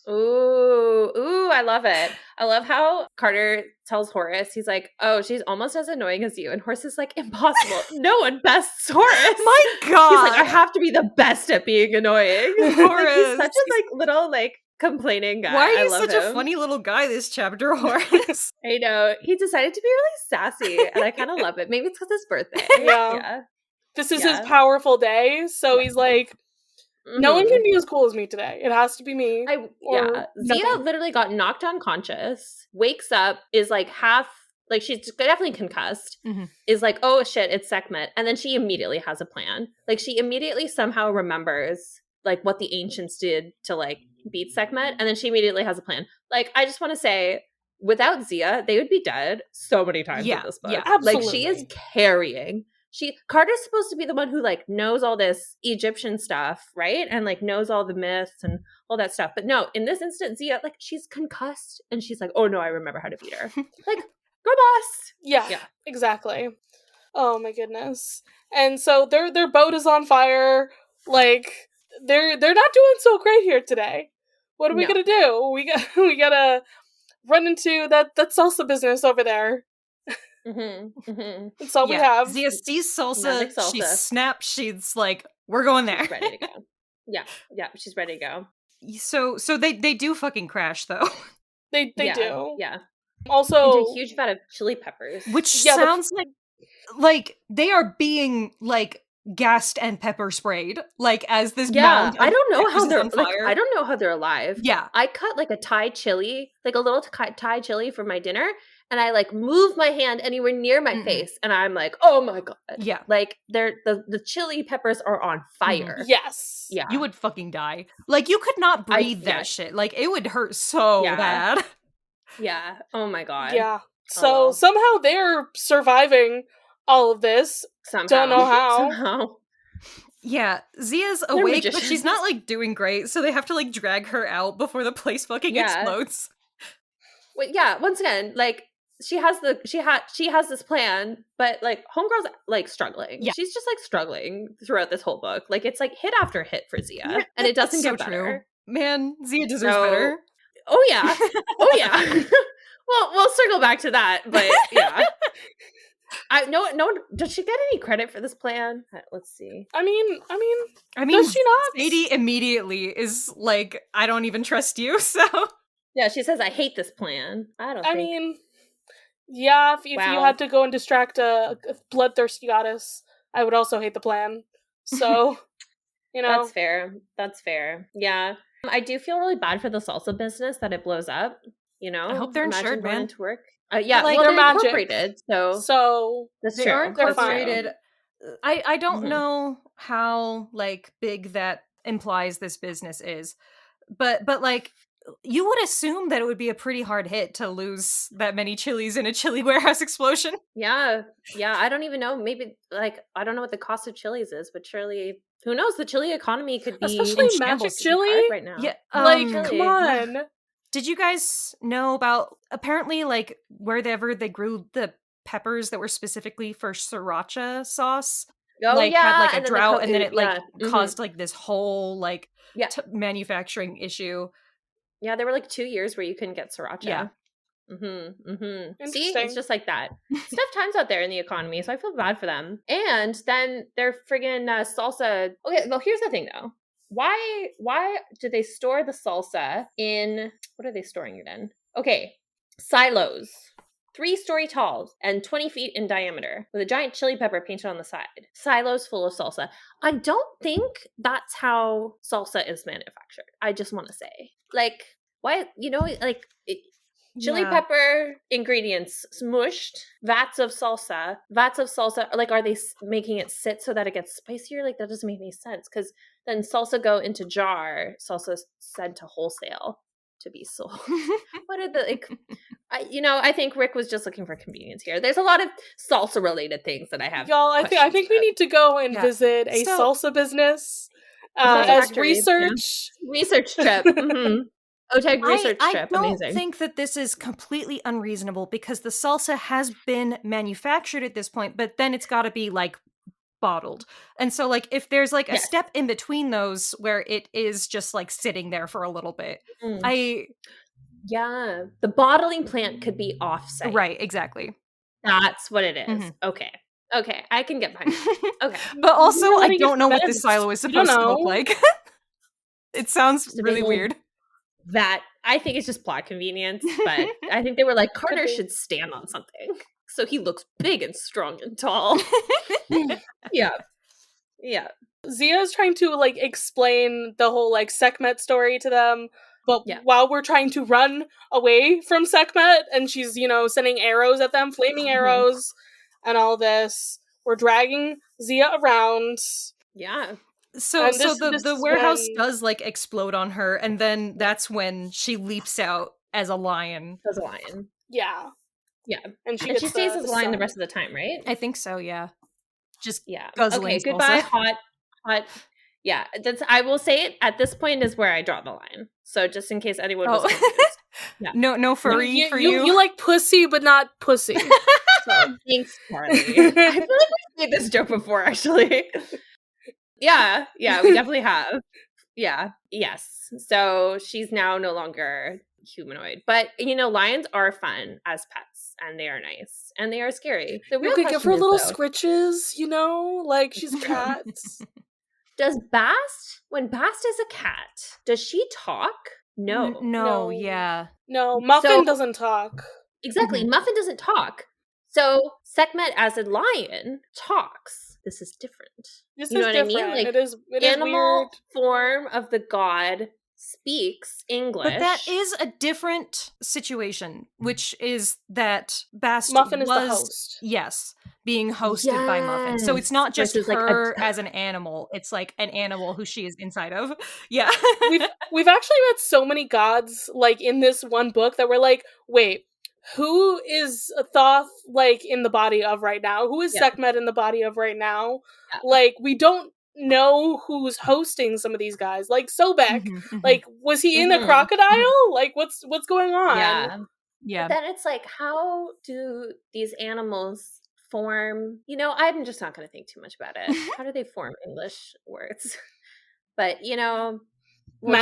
Ooh, I love it. I love how Carter tells Horace, he's like, oh, she's almost as annoying as you. And Horace is like, impossible. No one bests Horace. My God. He's like, I have to be the best at being annoying. Horace. He's such a like little like complaining guy. Why are you such a funny little guy this chapter, Horace? I know. He decided to be really sassy, and I kind of love it. Maybe it's because his birthday. Yeah. This is his powerful day, so he's like, no one can be as cool as me today. It has to be me. Zia literally got knocked unconscious, wakes up, is like half, like she's definitely concussed, is like, oh shit, it's Sekhmet. And then she immediately has a plan. Like she immediately somehow remembers like what the ancients did to like beat Sekhmet. And then she immediately has a plan. Like, I just want to say, without Zia, they would be dead so many times in this book. Yeah, absolutely. Like she is carrying Carter's supposed to be the one who like knows all this Egyptian stuff, right? And like knows all the myths and all that stuff. But no, in this instance, Zia, like she's concussed and she's like, oh no, I remember how to beat her. Like, girl boss. Yeah, exactly. Oh my goodness. And so their boat is on fire. Like they're not doing so great here today. What are we gonna do? We gotta run into that salsa business over there. That's all we have. Zia sees salsa. She snaps. She's like, "We're going there." She's ready to go. Yeah, she's ready to go. So they do fucking crash though. They do. Yeah. Also, into a huge vat of chili peppers, which sounds like they are being like gassed and pepper sprayed, like as this mound. I don't know how they're like, I don't know how they're alive. Yeah, I cut like a Thai chili, like a little Thai chili for my dinner, and I like moved my hand anywhere near my face, and I'm like, oh my god, yeah, like they're the chili peppers are on fire. Yes, yeah, you would fucking die. Like you could not breathe that shit. Like it would hurt so bad. Yeah. Oh my god. Yeah. So somehow they're surviving all of this. Somehow. Don't know how. Somehow. Yeah, Zia's awake, but she's not like doing great, so they have to like drag her out before the place fucking explodes. Well, yeah, once again, like she has this plan, but like homegirl's like struggling. Yeah. She's just like struggling throughout this whole book. Like it's like hit after hit for Zia, and it doesn't get better. True. Man, Zia deserves better. Oh yeah. Oh yeah. Well, we'll circle back to that, but yeah. No. Does she get any credit for this plan? Let's see. I mean, does she not? Sadie immediately is like, I don't even trust you. So yeah, she says, "I hate this plan." I mean, yeah. If you had to go and distract a bloodthirsty goddess, I would also hate the plan. So, That's fair. Yeah, I do feel really bad for the salsa business that it blows up. I hope they're insured, man. To work. Yeah, like, they're magic. Incorporated, so that's true. They're incorporated. I don't know how like big that implies this business is, but like you would assume that it would be a pretty hard hit to lose that many chilies in a chili warehouse explosion. Yeah. I don't even know. Maybe like I don't know what the cost of chilies is, but surely who knows? The chili economy could be especially magic chili right now. Yeah, like come on. Did you guys know about apparently like wherever they grew the peppers that were specifically for sriracha sauce? Oh like, yeah, had like a drought, and then it like yeah. caused like this whole like manufacturing issue. Yeah, there were like 2 years where you couldn't get sriracha. Yeah. See, it's just like that. It's tough times out there in the economy, so I feel bad for them. And then their friggin' salsa. Okay, well here's the thing though. Why do they store the salsa in, what are they storing it in? Okay, silos. 3-story tall and 20 feet in diameter with a giant chili pepper painted on the side. Silos full of salsa. I don't think that's how salsa is manufactured. I just want to say. Like, why, like... chili pepper ingredients smushed, vats of salsa, like are they making it sit so that it gets spicier? Like that doesn't make any sense because then salsa go into jar, salsa sent to wholesale to be sold. What are the like? I think Rick was just looking for convenience here. There's a lot of salsa related things that I have. Y'all, I think we need to go and visit a salsa business as research trip. OTAG research trip. I don't Amazing. think that this is completely unreasonable because the salsa has been manufactured at this point, but then it's got to be like bottled. And so like if there's like a step in between those where it is just like sitting there for a little bit, the bottling plant could be offsite. Right, exactly. That's what it is. Okay, I can get behind that. Okay. But also I don't know what this silo is supposed to look like. It sounds really weird. That I think it's just plot convenience, but I think they were like, Carter should stand on something so he looks big and strong and tall. Yeah. Zia's trying to like explain the whole like Sekhmet story to them, but while we're trying to run away from Sekhmet and she's sending arrows at them, flaming arrows and all this, we're dragging Zia around. Yeah. So the warehouse does like explode on her, and then that's when she leaps out as a lion. Yeah. And she stays as a lion the rest of the time, right? I think so. Yeah. just Yeah. guzzling Okay, goodbye, salsa. hot. Yeah, I will say it at this point is where I draw the line. So just in case anyone was confused. Yeah. No furry for you. You like pussy, but not pussy. So. Thanks, Charlie. I feel like we've made this joke before, actually. Yeah, we definitely have. Yeah, yes. So she's now no longer humanoid. But, lions are fun as pets, and they are nice, and they are scary. The real you could question give her is, little though, scritches, like she's cats. does Bast, when Bast is a cat, does she talk? No. No, yeah. No, Muffin doesn't talk. Exactly, Mhm. Muffin doesn't talk. So Sekhmet as a lion talks. This is different. This you know is what different. I mean? Like, it is animal weird. form of the god speaks English. But that is a different situation, which is that Bast Muffin is was, the host. Yes, being hosted by Muffin. So it's not just versus, her as an animal. It's like an animal who she is inside of. Yeah. We've actually met so many gods like in this one book that we're like, wait, who is Thoth like in the body of right now? Who is Sekhmet in the body of right now? Yeah. Like, we don't know who's hosting some of these guys. Like Sobek, like, was he in a crocodile? Like, what's going on? Yeah. But then it's like, how do these animals form? I'm just not going to think too much about it. How do they form English words? But magic. I'm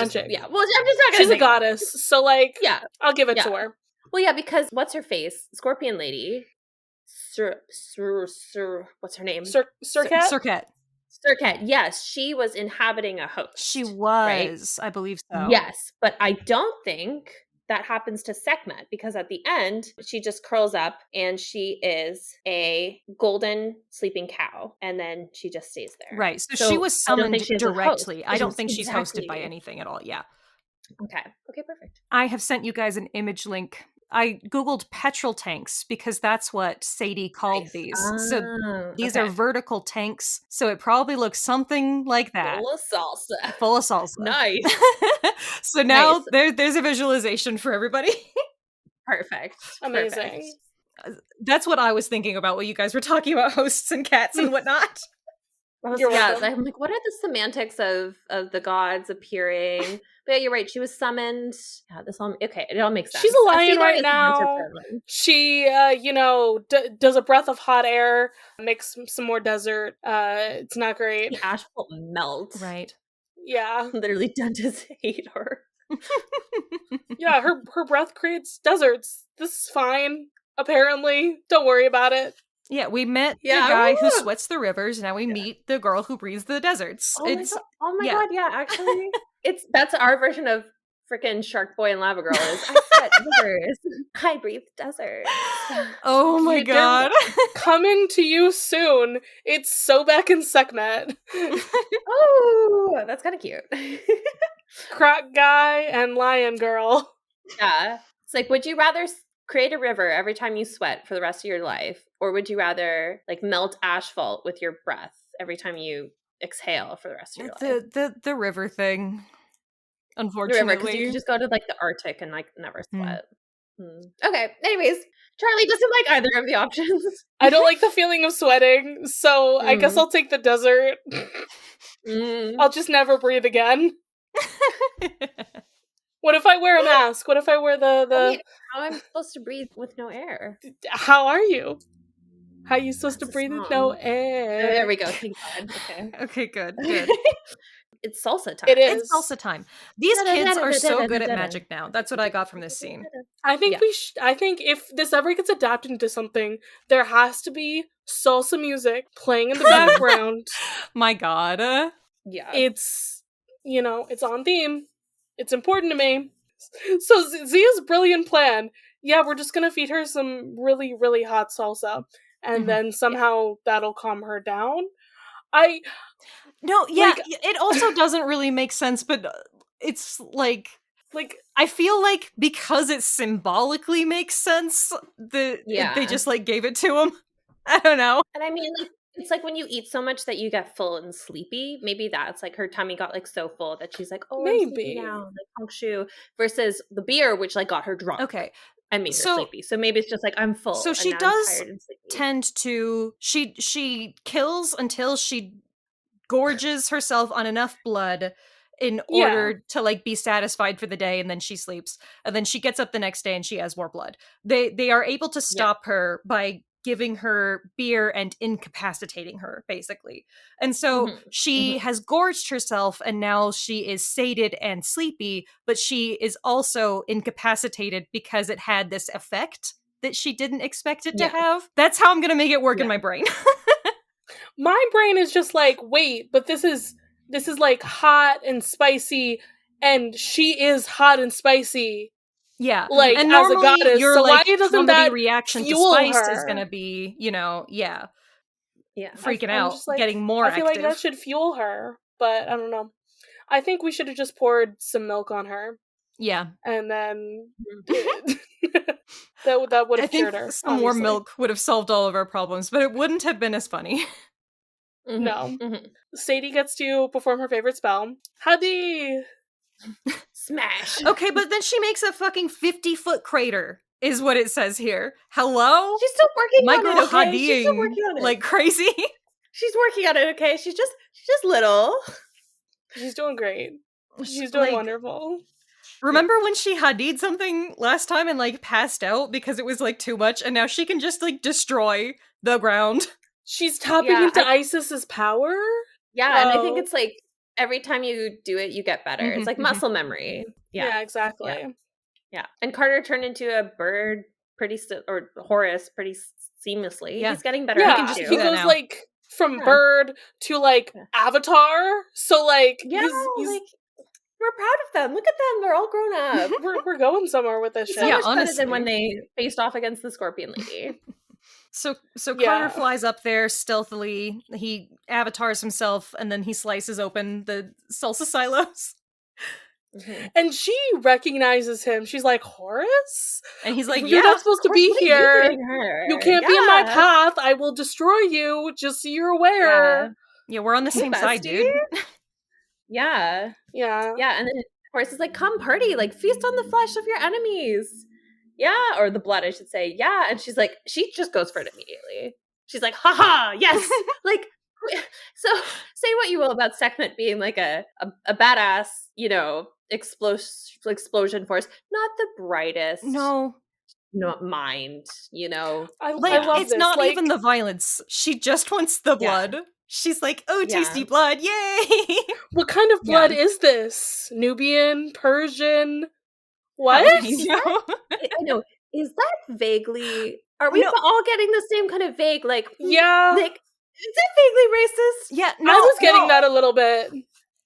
just not going to. She's a goddess, so like, I'll give it to her. Well, yeah, because what's her face? Scorpion lady. What's her name? Serket. Serket, yes, she was inhabiting a host. She was, right? I believe so. Yes, but I don't think that happens to Sekhmet, because at the end, she just curls up and she is a golden sleeping cow, and then she just stays there. Right, so she was summoned directly. I don't think she's exactly hosted by anything at all, yeah. Okay, perfect. I have sent you guys an image link. I googled petrol tanks because that's what Sadie called these. So these are vertical tanks, so it probably looks something like that. Full of salsa. Nice. So now there's a visualization for everybody. Perfect. Amazing. Perfect. That's what I was thinking about when you guys were talking about hosts and cats and whatnot. I'm like, what are the semantics of the gods appearing? But yeah, you're right. She was summoned. Yeah, it all makes sense. She's a lion right now. She, does a breath of hot air, makes some more desert. It's not great. The ash will melt. Right. Yeah. Literally, dentists hate her. Yeah, her breath creates deserts. This is fine, apparently. Don't worry about it. Yeah, we met the guy who sweats the rivers. Now we meet the girl who breathes the deserts. Oh my god, yeah, actually. That's our version of freaking Shark Boy and Lava Girl is I sweat rivers. I breathe deserts. Oh my god. Coming to you soon. It's Sobek and Sekhmet. Oh, that's kind of cute. Croc guy and lion girl. Yeah. It's like, would you rather create a river every time you sweat for the rest of your life, or would you rather like melt asphalt with your breath every time you exhale for the rest of your life? The river thing, unfortunately, because you can just go to like the Arctic and like never sweat. Okay, anyways, Charlie doesn't like either of the options. I don't like the feeling of sweating, so I guess I'll take the desert. I'll just never breathe again. What if I wear a mask? What if I wear the how am I supposed to breathe with no air? How are you? How are you supposed to breathe with no air? There we go. Thank God. Okay, good. It's salsa time. It is. It's salsa time. These kids are so good at magic now. That's what I got from this scene. I think I think if this ever gets adapted into something, there has to be salsa music playing in the background. My God. Yeah. It's, it's on theme. It's important to me. So Zia's brilliant plan. Yeah, we're just gonna feed her some really, really hot salsa. And then somehow that'll calm her down. It also doesn't really make sense, but it's like I feel like because it symbolically makes sense, they just like gave it to him. I don't know. And I mean, like, it's like when you eat so much that you get full and sleepy. Maybe that's like her tummy got like so full that she's like, oh, maybe now, like feng shui, versus the beer, which like got her drunk. Okay. and maybe you're sleepy. So maybe it's just like, I'm full. So and she now I'm does tired and sleepy. tend to, she kills until she gorges herself on enough blood in order to like be satisfied for the day, and then she sleeps, and then she gets up the next day and she has more blood. They are able to stop her by giving her beer and incapacitating her, basically. And so she has gorged herself, and now she is sated and sleepy, but she is also incapacitated because it had this effect that she didn't expect it to have. That's how I'm gonna make it work in my brain. My brain is just like, wait, but this is like hot and spicy, and she is hot and spicy. Yeah, like and as a normally goddess. your So like why doesn't comedy that reaction to fuel spice her? is gonna be, freaking I'm out, just like, getting more I feel active. like that should fuel her, but I don't know. I think we should have just poured some milk on her. Yeah, and then that would have cured her. Some more milk would have solved all of our problems, but it wouldn't have been as funny. No. Sadie gets to perform her favorite spell. Hadi! Smash! Okay, but then she makes a fucking 50-foot crater, is what it says here. Hello? She's still working My on girl it, okay? Hadiing She's still working on it. like crazy. She's working on it, okay? She's just little. She's doing great. She's doing wonderful. Remember when she Hadid something last time and like passed out because it was like too much, and now she can just like destroy the ground? She's tapping into Isis's power? Yeah, and I think it's like every time you do it, you get better. It's like muscle memory. Yeah, exactly. Yeah. And Carter turned into a bird or Horus pretty seamlessly. Yeah. He's getting better. Yeah, he goes like from bird to like Avatar. So like he's like we're proud of them. Look at them. They're all grown up. we're going somewhere with this shit. So much better than when they faced off against the Scorpion Lady. So Carter flies up there stealthily. He avatars himself, and then he slices open the salsa silos. And she recognizes him. She's like, Horus? And he's like, you're not supposed to be here. You can't be in my path. I will destroy you, just so you're aware. Yeah, we're on the same side, dude. Yeah. And then Horus is like, come party, like feast on the flesh of your enemies. Yeah, or the blood, I should say. Yeah, and she's like, she just goes for it immediately. She's like, haha, yes. Like, so say what you will about Sekhmet being like a badass, explosion force, not the brightest. No. Mind, I love it's this. not even the violence. She just wants the blood. She's like, oh, tasty blood, yay! What kind of blood is this? Nubian? Persian? What? I know. Is that vaguely... Are we all getting the same kind of vague, like... Yeah. Like, is that vaguely racist? Yeah, I was getting that a little bit.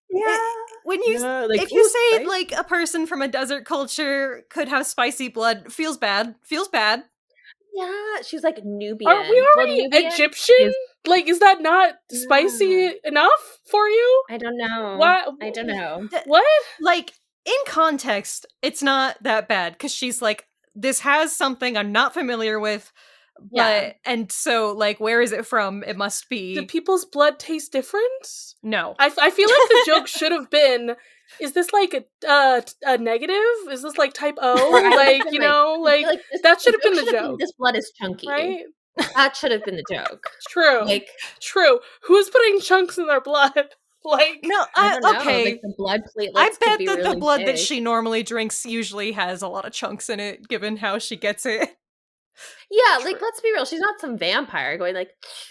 Yeah. When you... if you say, like, a person from a desert culture could have spicy blood, feels bad. Yeah, she's like Nubian. Are we already Egyptian? Is that not spicy enough for you? I don't know. What? I don't know. What? Like, in context, it's not that bad, because she's like, this has something I'm not familiar with, and so, like, where is it from? It must be... Do people's blood taste different? No. I feel like the joke should have been, is this like a negative? Is this like type O? That should have been the joke. This blood is chunky. Right? That should have been the joke. True. True. Who's putting chunks in their blood? No, okay. Like the blood platelets. I bet that really the blood big. that she normally drinks usually has a lot of chunks in it, given how she gets it. Yeah, like, let's be real. She's not some vampire going like,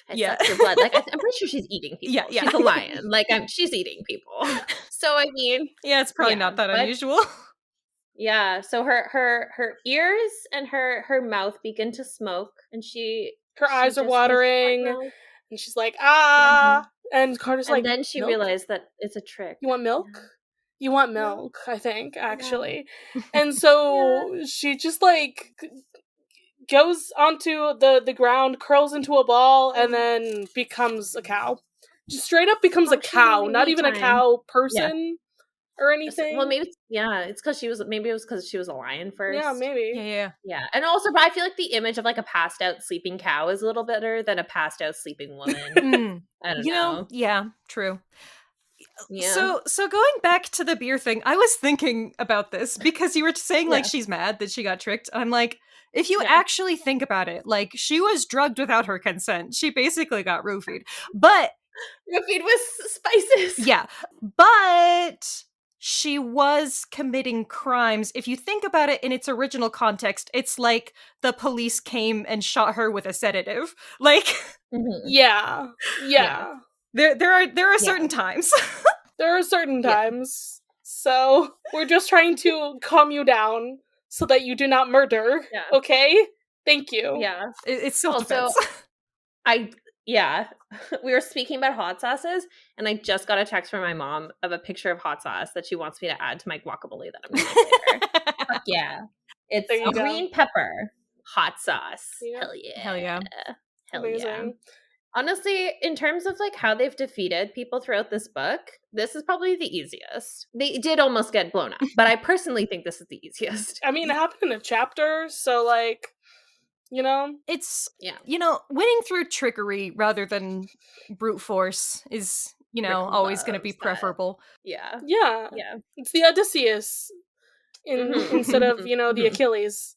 I suck your blood. Like, I'm pretty sure she's eating people. Yeah. She's a lion. Like, she's eating people. So, I mean... Yeah, it's probably not that unusual. Yeah, so her ears and her mouth begin to smoke, and her eyes are watering, and she's like, ah! And Carter's like, and then she realized that it's a trick. You want milk? You want milk, I think, actually. And so she just, like, goes onto the ground, curls into a ball, and then becomes a cow. Just straight up becomes a cow, not even a cow person or anything. Well, maybe it's because she was a lion first. Yeah, maybe. Yeah. And also, but I feel like the image of like a passed out sleeping cow is a little better than a passed out sleeping woman. I don't know. Yeah, true. Yeah. So going back to the beer thing, I was thinking about this because you were saying like she's mad that she got tricked. I'm like, if you actually think about it, like she was drugged without her consent. She basically got roofied. But roofied with spices. Yeah. But she was committing crimes. If you think about it in its original context, it's like the police came and shot her with a sedative. Like Yeah. There are certain times. There are certain times. So we're just trying to calm you down so that you do not murder. Yeah. Okay? Thank you. Yeah. It's self-defense. We were speaking about hot sauces, and I just got a text from my mom of a picture of hot sauce that she wants me to add to my guacamole that I'm going to make later. Fuck yeah. It's green pepper hot sauce. Yeah. Hell yeah. Hell yeah. Hell Amazing. yeah. Honestly, in terms of like how they've defeated people throughout this book, this is probably the easiest. They did almost get blown up, but I personally think this is the easiest. I mean, it happened in a chapter, so like, you know, it's winning through trickery rather than brute force is always going to be preferable. Yeah. It's the Odysseus instead of the Achilles.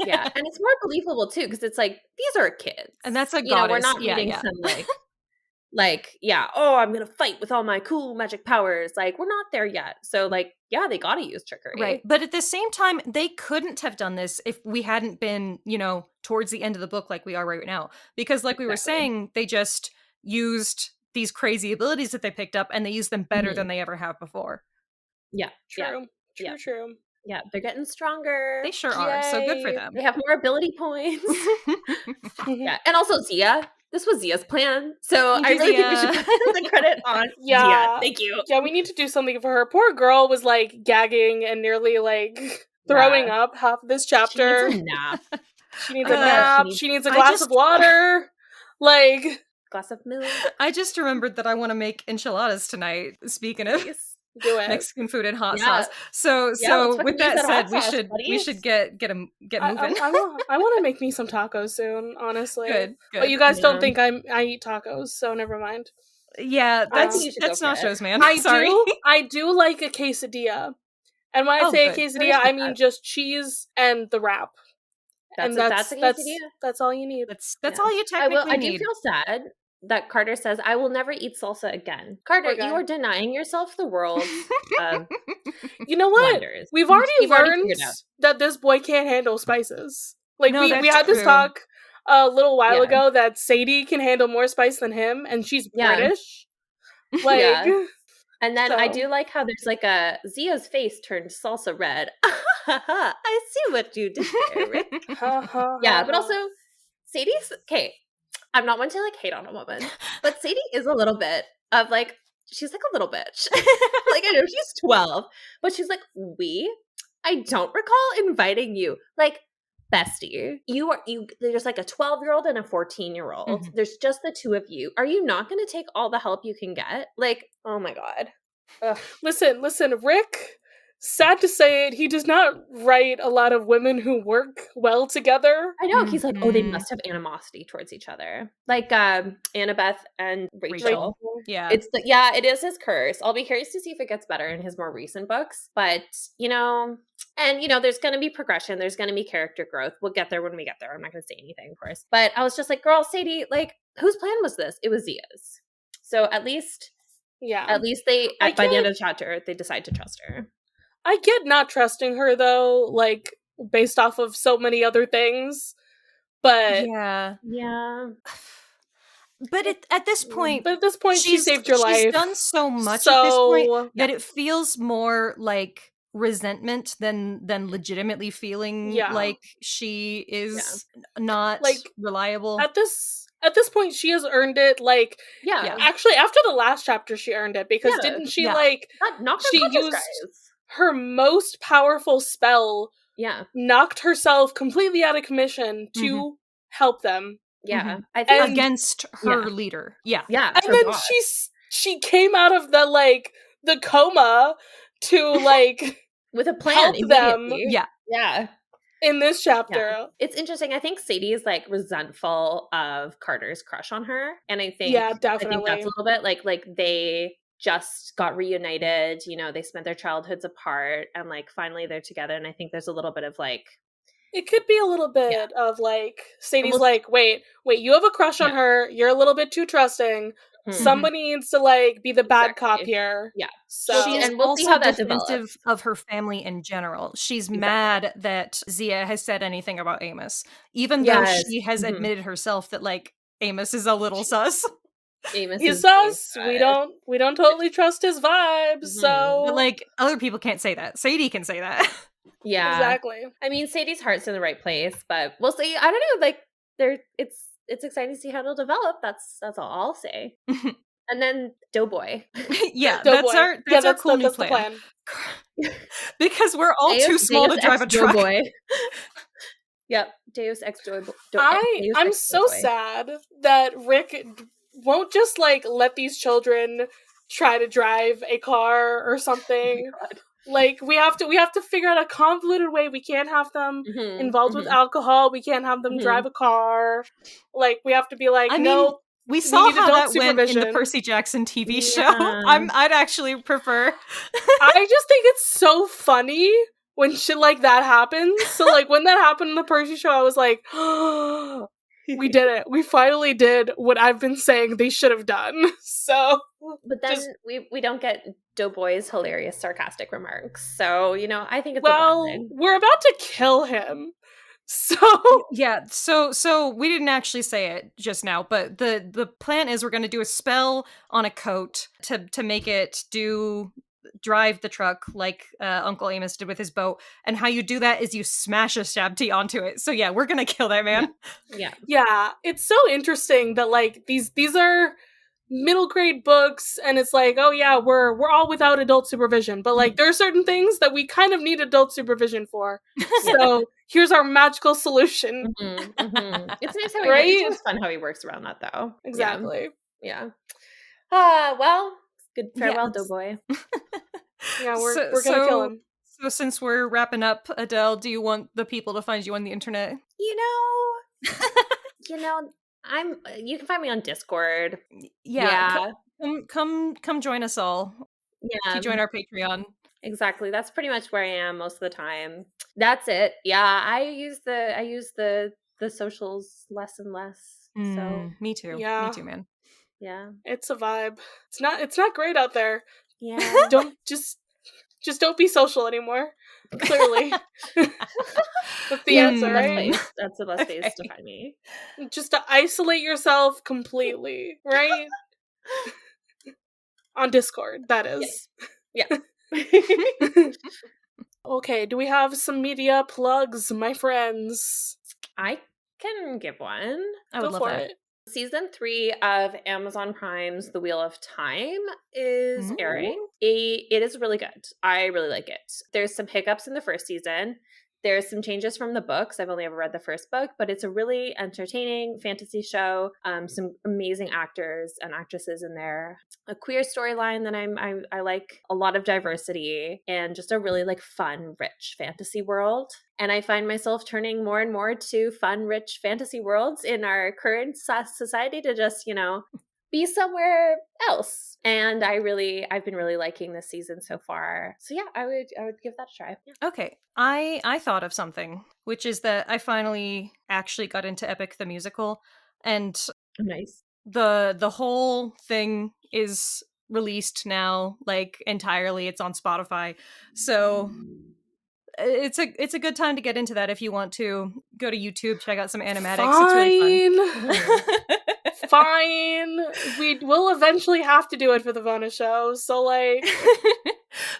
Yeah, and it's more believable too because it's like these are kids, and that's a goddess. We're not reading some oh, I'm gonna fight with all my cool magic powers. Like we're not there yet, so like they gotta use trickery, right? But at the same time, they couldn't have done this if we hadn't been towards the end of the book like we are right now, because like we were saying, they just used these crazy abilities that they picked up and they used them better than they ever have before. True. Yeah, they're getting stronger. They sure are. So good for them. They have more ability points. And also Zia. This was Zia's plan. So I really think we should put the credit on Zia. Thank you. Yeah, we need to do something for her. Poor girl was like gagging and nearly like throwing up half of this chapter. She needs a nap. She needs a nap. She needs a glass of water. Like glass of milk. I just remembered that I want to make enchiladas tonight. Speaking of do it. Mexican food and hot sauce. So with that said, we should get moving. I want to make me some tacos soon, honestly. Good. But you guys don't think I eat tacos, so never mind. Yeah, that's nachos, man. I do like a quesadilla. And when I say a quesadilla, I mean just cheese and the wrap. That's a quesadilla? That's all you need. That's all you technically need. I do feel sad that Carter says, I will never eat salsa again. Carter, you are denying yourself the world of you know what? wonders. We've already learned that this boy can't handle spices. Like, we had this talk a little while ago that Sadie can handle more spice than him, and she's British. Like, and then I do like how there's like a Zia's face turned salsa red. I see what you did there, Rick. But also Sadie's I'm not one to like hate on a woman, but Sadie is a little bit of like, she's like a little bitch. Like I know she's 12, but she's like, I don't recall inviting you. Like, bestie, there's like a 12-year-old and a 14-year-old. Mm-hmm. There's just the two of you. Are you not going to take all the help you can get? Like, oh my God. Ugh. Listen, Rick, sad to say it, he does not write a lot of women who work well together. I know. He's like, oh, they must have animosity towards each other. Like Annabeth and Rachel. Yeah. It is his curse. I'll be curious to see if it gets better in his more recent books. But, there's going to be progression. There's going to be character growth. We'll get there when we get there. I'm not going to say anything, of course. But I was just like, girl, Sadie, like, whose plan was this? It was Zia's. So at least they, by the end of the chapter, they decide to trust her. I get not trusting her, though, like, based off of so many other things. But yeah. But at this point, she saved your life. She's done so much at this point that it feels more like resentment than legitimately feeling like she is not like reliable. At this point, she has earned it. Like, actually, after the last chapter, she earned it because didn't she she used her most powerful spell? Yeah, knocked herself completely out of commission to help them. Yeah, I think against her leader. Yeah. And then boss. she came out of the coma to with a plan help them. Yeah. In this chapter. Yeah. It's interesting. I think Sadie is resentful of Carter's crush on her. And I think definitely. I think that's a little bit like they just got reunited. You know, they spent their childhoods apart, and like finally they're together. And I think there's a little bit of like, it could be a little bit of like Sadie's like, wait, you have a crush on her. You're a little bit too trusting. Somebody needs to like be the bad cop here. Yeah. So she's and we'll also see how that defensive develops. of her family in general. She's mad that Zia has said anything about Amos, even though she has admitted herself that like Amos is a little sus. Amos He's sus. We don't totally trust his vibes. So, but like other people can't say that. Sadie can say that. Yeah, exactly. I mean, Sadie's heart's in the right place, but we'll see. I don't know. Like, it's exciting to see how it'll develop. That's all I'll say. And then Doughboy. Yeah, that's our cool new plan. Because we're all too small to drive a truck. Doughboy. Yep, Deus Ex Doughboy. I'm so sad that Rick won't just like let these children try to drive a car or something. Oh like we have to figure out a convoluted way. We can't have them involved with alcohol. We can't have them drive a car. Like we have to be like, no. We saw how that went in the Percy Jackson TV show. I'd actually prefer. I just think it's so funny when shit like that happens. So like when that happened in the Percy show, I was like, oh, we did it. We finally did what I've been saying they should have done. So, but then we don't get Doughboy's hilarious sarcastic remarks. So, you know, I think it's a bad thing. We're about to kill him. So yeah, so we didn't actually say it just now, but the plan is we're going to do a spell on a coat to make it drive the truck like Uncle Amos did with his boat, and how you do that is you smash a shabty onto it. So yeah, we're gonna kill that man. Yeah, it's so interesting that like these are middle grade books, and it's like, oh yeah, we're all without adult supervision, but like there are certain things that we kind of need adult supervision for. So here's our magical solution. It's nice how it's fun how he works around that though. Exactly. Yeah. Well, good farewell, Doughboy. Yeah, we're gonna kill him. So since we're wrapping up, Adele, do you want the people to find you on the internet? You know, you can find me on Discord. Yeah. Come join us all. Yeah. To join our Patreon. Exactly. That's pretty much where I am most of the time. That's it. Yeah, I use the socials less and less. So me too. Yeah. Me too, man. Yeah. It's a vibe. It's not great out there. Yeah. Don't don't be social anymore. Clearly. That's the answer, right? That's the best place to find me. Just to isolate yourself completely, right? On Discord, that is. Yeah. Okay, do we have some media plugs, my friends? I can give one. I would love that. Season 3 of Amazon Prime's The Wheel of Time is airing. It is really good. I really like it. There's some hiccups in the first season. There's some changes from the books. I've only ever read the first book, but it's a really entertaining fantasy show. Some amazing actors and actresses in there. A queer storyline that I like, a lot of diversity, and just a really like fun, rich fantasy world. And I find myself turning more and more to fun, rich fantasy worlds in our current society to just, you know, be somewhere else. And I've been really liking this season so far. So yeah, I would give that a try. Yeah. Okay. I thought of something, which is that I finally actually got into Epic the Musical, and nice. The whole thing is released now, like entirely. It's on Spotify. So it's a good time to get into that if you want to. Go to YouTube, check out some animatics. Fine. It's really fun. Fine. We will eventually have to do it for the bonus show. So like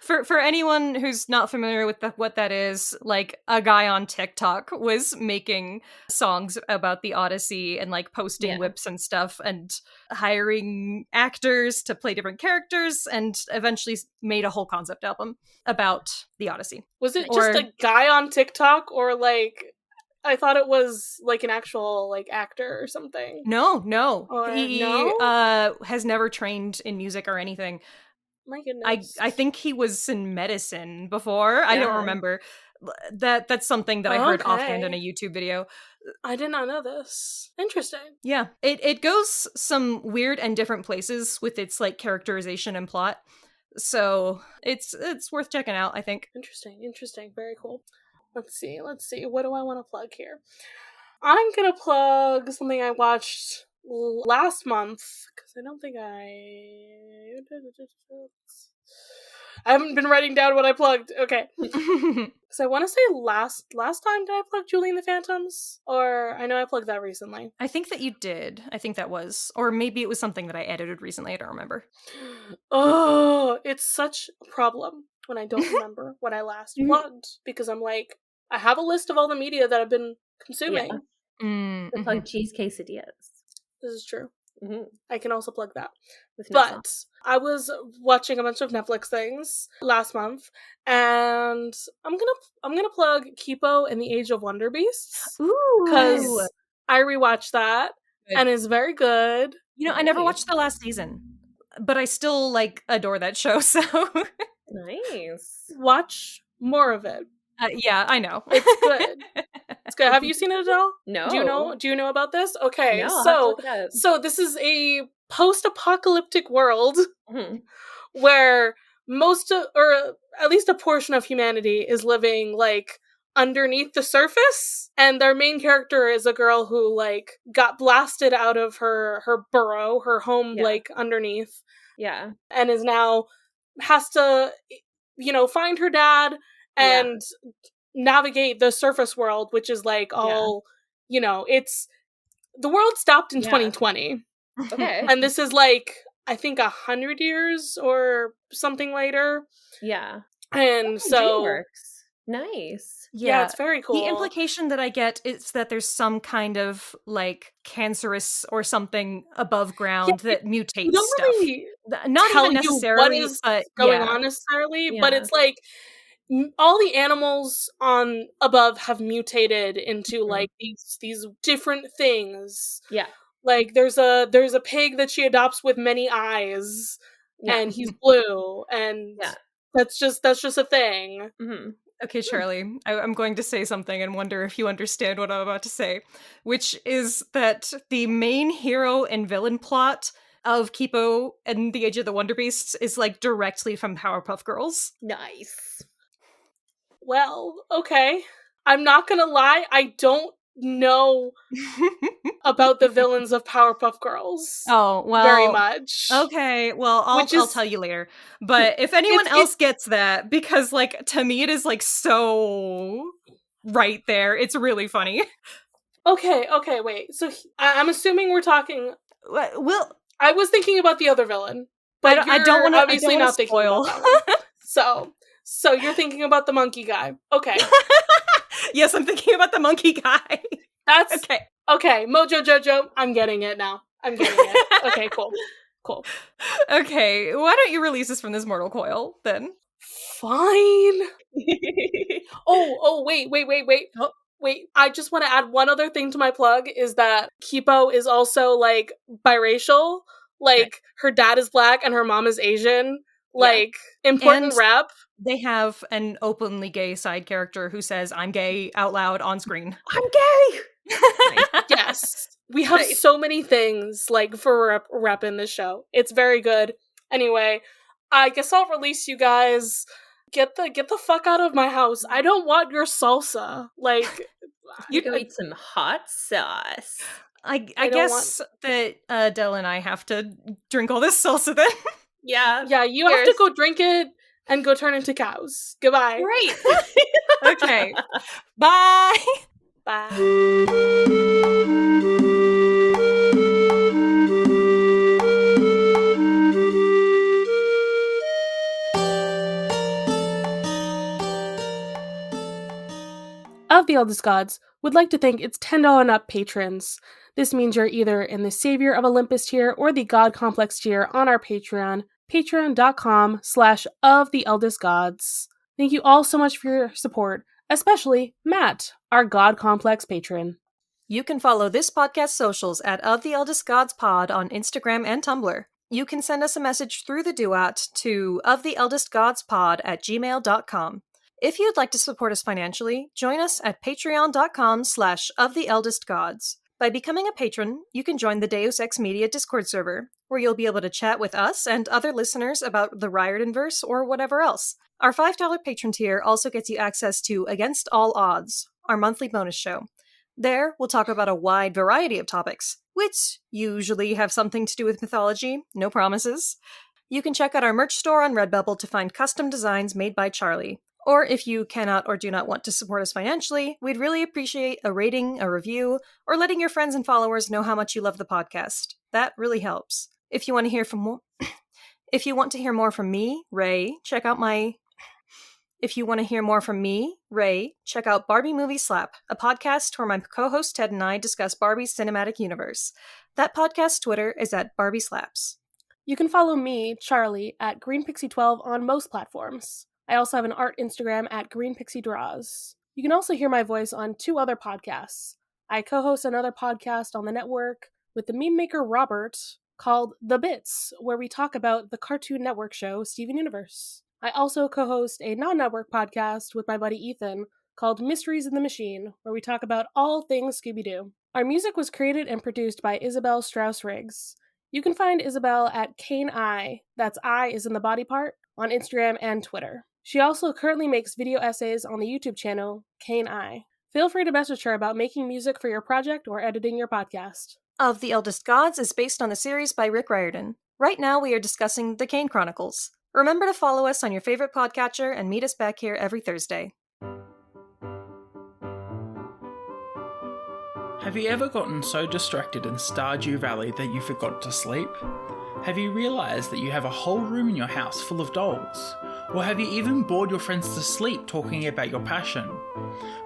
for anyone who's not familiar with what that is, like a guy on TikTok was making songs about the Odyssey and like posting whips and stuff and hiring actors to play different characters, and eventually made a whole concept album about the Odyssey. Was it just a guy on TikTok, or like I thought it was like an actual like actor or something? No. He has never trained in music or anything. My goodness. I think he was in medicine before. I don't remember. That's something that I heard offhand in a YouTube video. I did not know this. Interesting. Yeah, it goes some weird and different places with its like characterization and plot. So it's worth checking out, I think. Interesting. Very cool. Let's see. What do I want to plug here? I'm gonna plug something I watched last month because I don't think I haven't been writing down what I plugged. Okay. So I want to say last time did I plug Julie and the Phantoms? Or I know I plugged that recently. I think that you did. I think that was. Or maybe it was something that I edited recently. I don't remember. Oh, it's such a problem when I don't remember what I last plugged. Because I'm like, I have a list of all the media that I've been consuming. Yeah. To plug cheese quesadillas. This is true. Mm-hmm. I can also plug that. But I was watching a bunch of Netflix things last month, and I'm gonna plug Kipo and the Age of Wonderbeasts because I rewatched that and it's very good. You know, I never watched the last season, but I still like adore that show. So nice. Watch more of it. Yeah, I know. It's good. It's good. Have you seen it, Adele? No. Do you know about this? Okay, no, so this is a post-apocalyptic world where or at least a portion of humanity is living like underneath the surface, and their main character is a girl who like got blasted out of her burrow, her home, like underneath. Yeah. And is now has to find her dad and navigate the surface world, which is like all it's the world stopped in 2020. Okay. And this is like I think 100 years or something later. Yeah. And so works. Nice. Yeah, it's very cool. The implication that I get is that there's some kind of like cancerous or something above ground that mutates stuff. Really not even necessarily what is going on necessarily, but it's like all the animals on above have mutated into like these different things. Yeah. Like there's a pig that she adopts with many eyes, and he's blue, and that's just a thing. Mm-hmm. Okay, Charlie, I'm going to say something and wonder if you understand what I'm about to say, which is that the main hero and villain plot of Kipo and the Age of the Wonderbeasts is like directly from Powerpuff Girls. Nice. Well, okay. I'm not gonna lie, I don't know about the villains of Powerpuff Girls. Oh, well. Very much. Okay, well, I'll tell you later. But if anyone else gets that, because, like, to me it is, like, so right there. It's really funny. Okay, wait. So I'm assuming we're talking... Well... I was thinking about the other villain. But I don't want to obviously not thinking about that one. So you're thinking about the monkey guy. Okay. Yes, I'm thinking about the monkey guy. That's okay. Okay, Mojo Jojo, I'm getting it now. I'm getting it. Okay, cool. Okay, why don't you release us from this mortal coil, then? Fine. Wait. Oh. Wait, I just want to add one other thing to my plug, is that Kipo is also, like, biracial. Like, her dad is black and her mom is Asian. Like, important rep. They have an openly gay side character who says, "I'm gay," out loud on screen. I'm gay! Yes. We have so many things, like, for rep in this show. It's very good. Anyway, I guess I'll release you guys. Get the fuck out of my house. I don't want your salsa. Like, you go eat some hot sauce. I guess that Adele and I have to drink all this salsa then. Yeah, you have to go drink it and go turn into cows. Goodbye. Great. Okay. Bye. Bye. Of the Eldest Gods would like to thank its $10 and up patrons. This means you're either in the Savior of Olympus tier or the God Complex tier on our Patreon, patreon.com/oftheeldestgods. Thank you all so much for your support, especially Matt, our God Complex patron. You can follow this podcast socials at Of the Eldest Gods Pod on Instagram and Tumblr. You can send us a message through the duat to oftheeldestgodspod@gmail.com. If you'd like to support us financially, join us at patreon.com/oftheeldestgods. By becoming a patron, you can join the Deus Ex Media Discord server, where you'll be able to chat with us and other listeners about the Riordanverse or whatever else. Our $5 patron tier also gets you access to Against All Odds, our monthly bonus show. There, we'll talk about a wide variety of topics, which usually have something to do with mythology, no promises. You can check out our merch store on Redbubble to find custom designs made by Charlie. Or if you cannot or do not want to support us financially, we'd really appreciate a rating, a review, or letting your friends and followers know how much you love the podcast. That really helps. If you want to hear more from me, Raye, check out Barbie Movie Slap, a podcast where my co-host Ted and I discuss Barbie's cinematic universe. That podcast Twitter is at Barbie Slaps. You can follow me, Charlie, at GreenPixie12 on most platforms. I also have an art Instagram at GreenPixieDraws. You can also hear my voice on 2 other podcasts. I co-host another podcast on the network with the meme maker Robert called The Bits, where we talk about the Cartoon Network show Steven Universe. I also co-host a non-network podcast with my buddy Ethan called Mysteries in the Machine, where we talk about all things Scooby-Doo. Our music was created and produced by Isabel Strauss-Riggs. You can find Isabel at Kane I, that's I is in the body part, on Instagram and Twitter. She also currently makes video essays on the YouTube channel Kane I. Feel free to message her about making music for your project or editing your podcast. Of the Eldest Gods is based on the series by Rick Riordan. Right now we are discussing the Kane Chronicles. Remember to follow us on your favorite podcatcher and meet us back here every Thursday. Have you ever gotten so distracted in Stardew Valley that you forgot to sleep? Have you realised that you have a whole room in your house full of dolls? Or have you even bored your friends to sleep talking about your passion?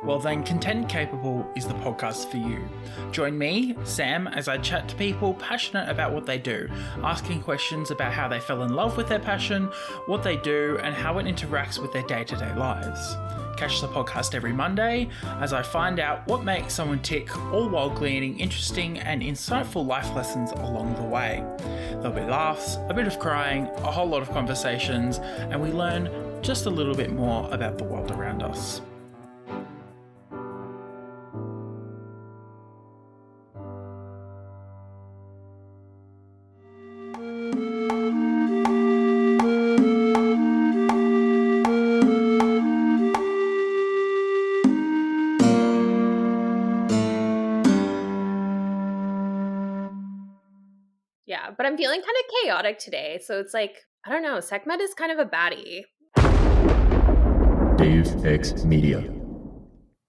Well then, Content Capable is the podcast for you. Join me, Sam, as I chat to people passionate about what they do, asking questions about how they fell in love with their passion, what they do, and how it interacts with their day-to-day lives. Catch the podcast every Monday as I find out what makes someone tick, all while gleaning interesting and insightful life lessons along the way. There'll be laughs, a bit of crying, a whole lot of conversations, and we learn just a little bit more about the world around us. Yeah, but I'm feeling kind of chaotic today, so it's like, I don't know, Sekhmet is kind of a baddie. Deus Ex Media.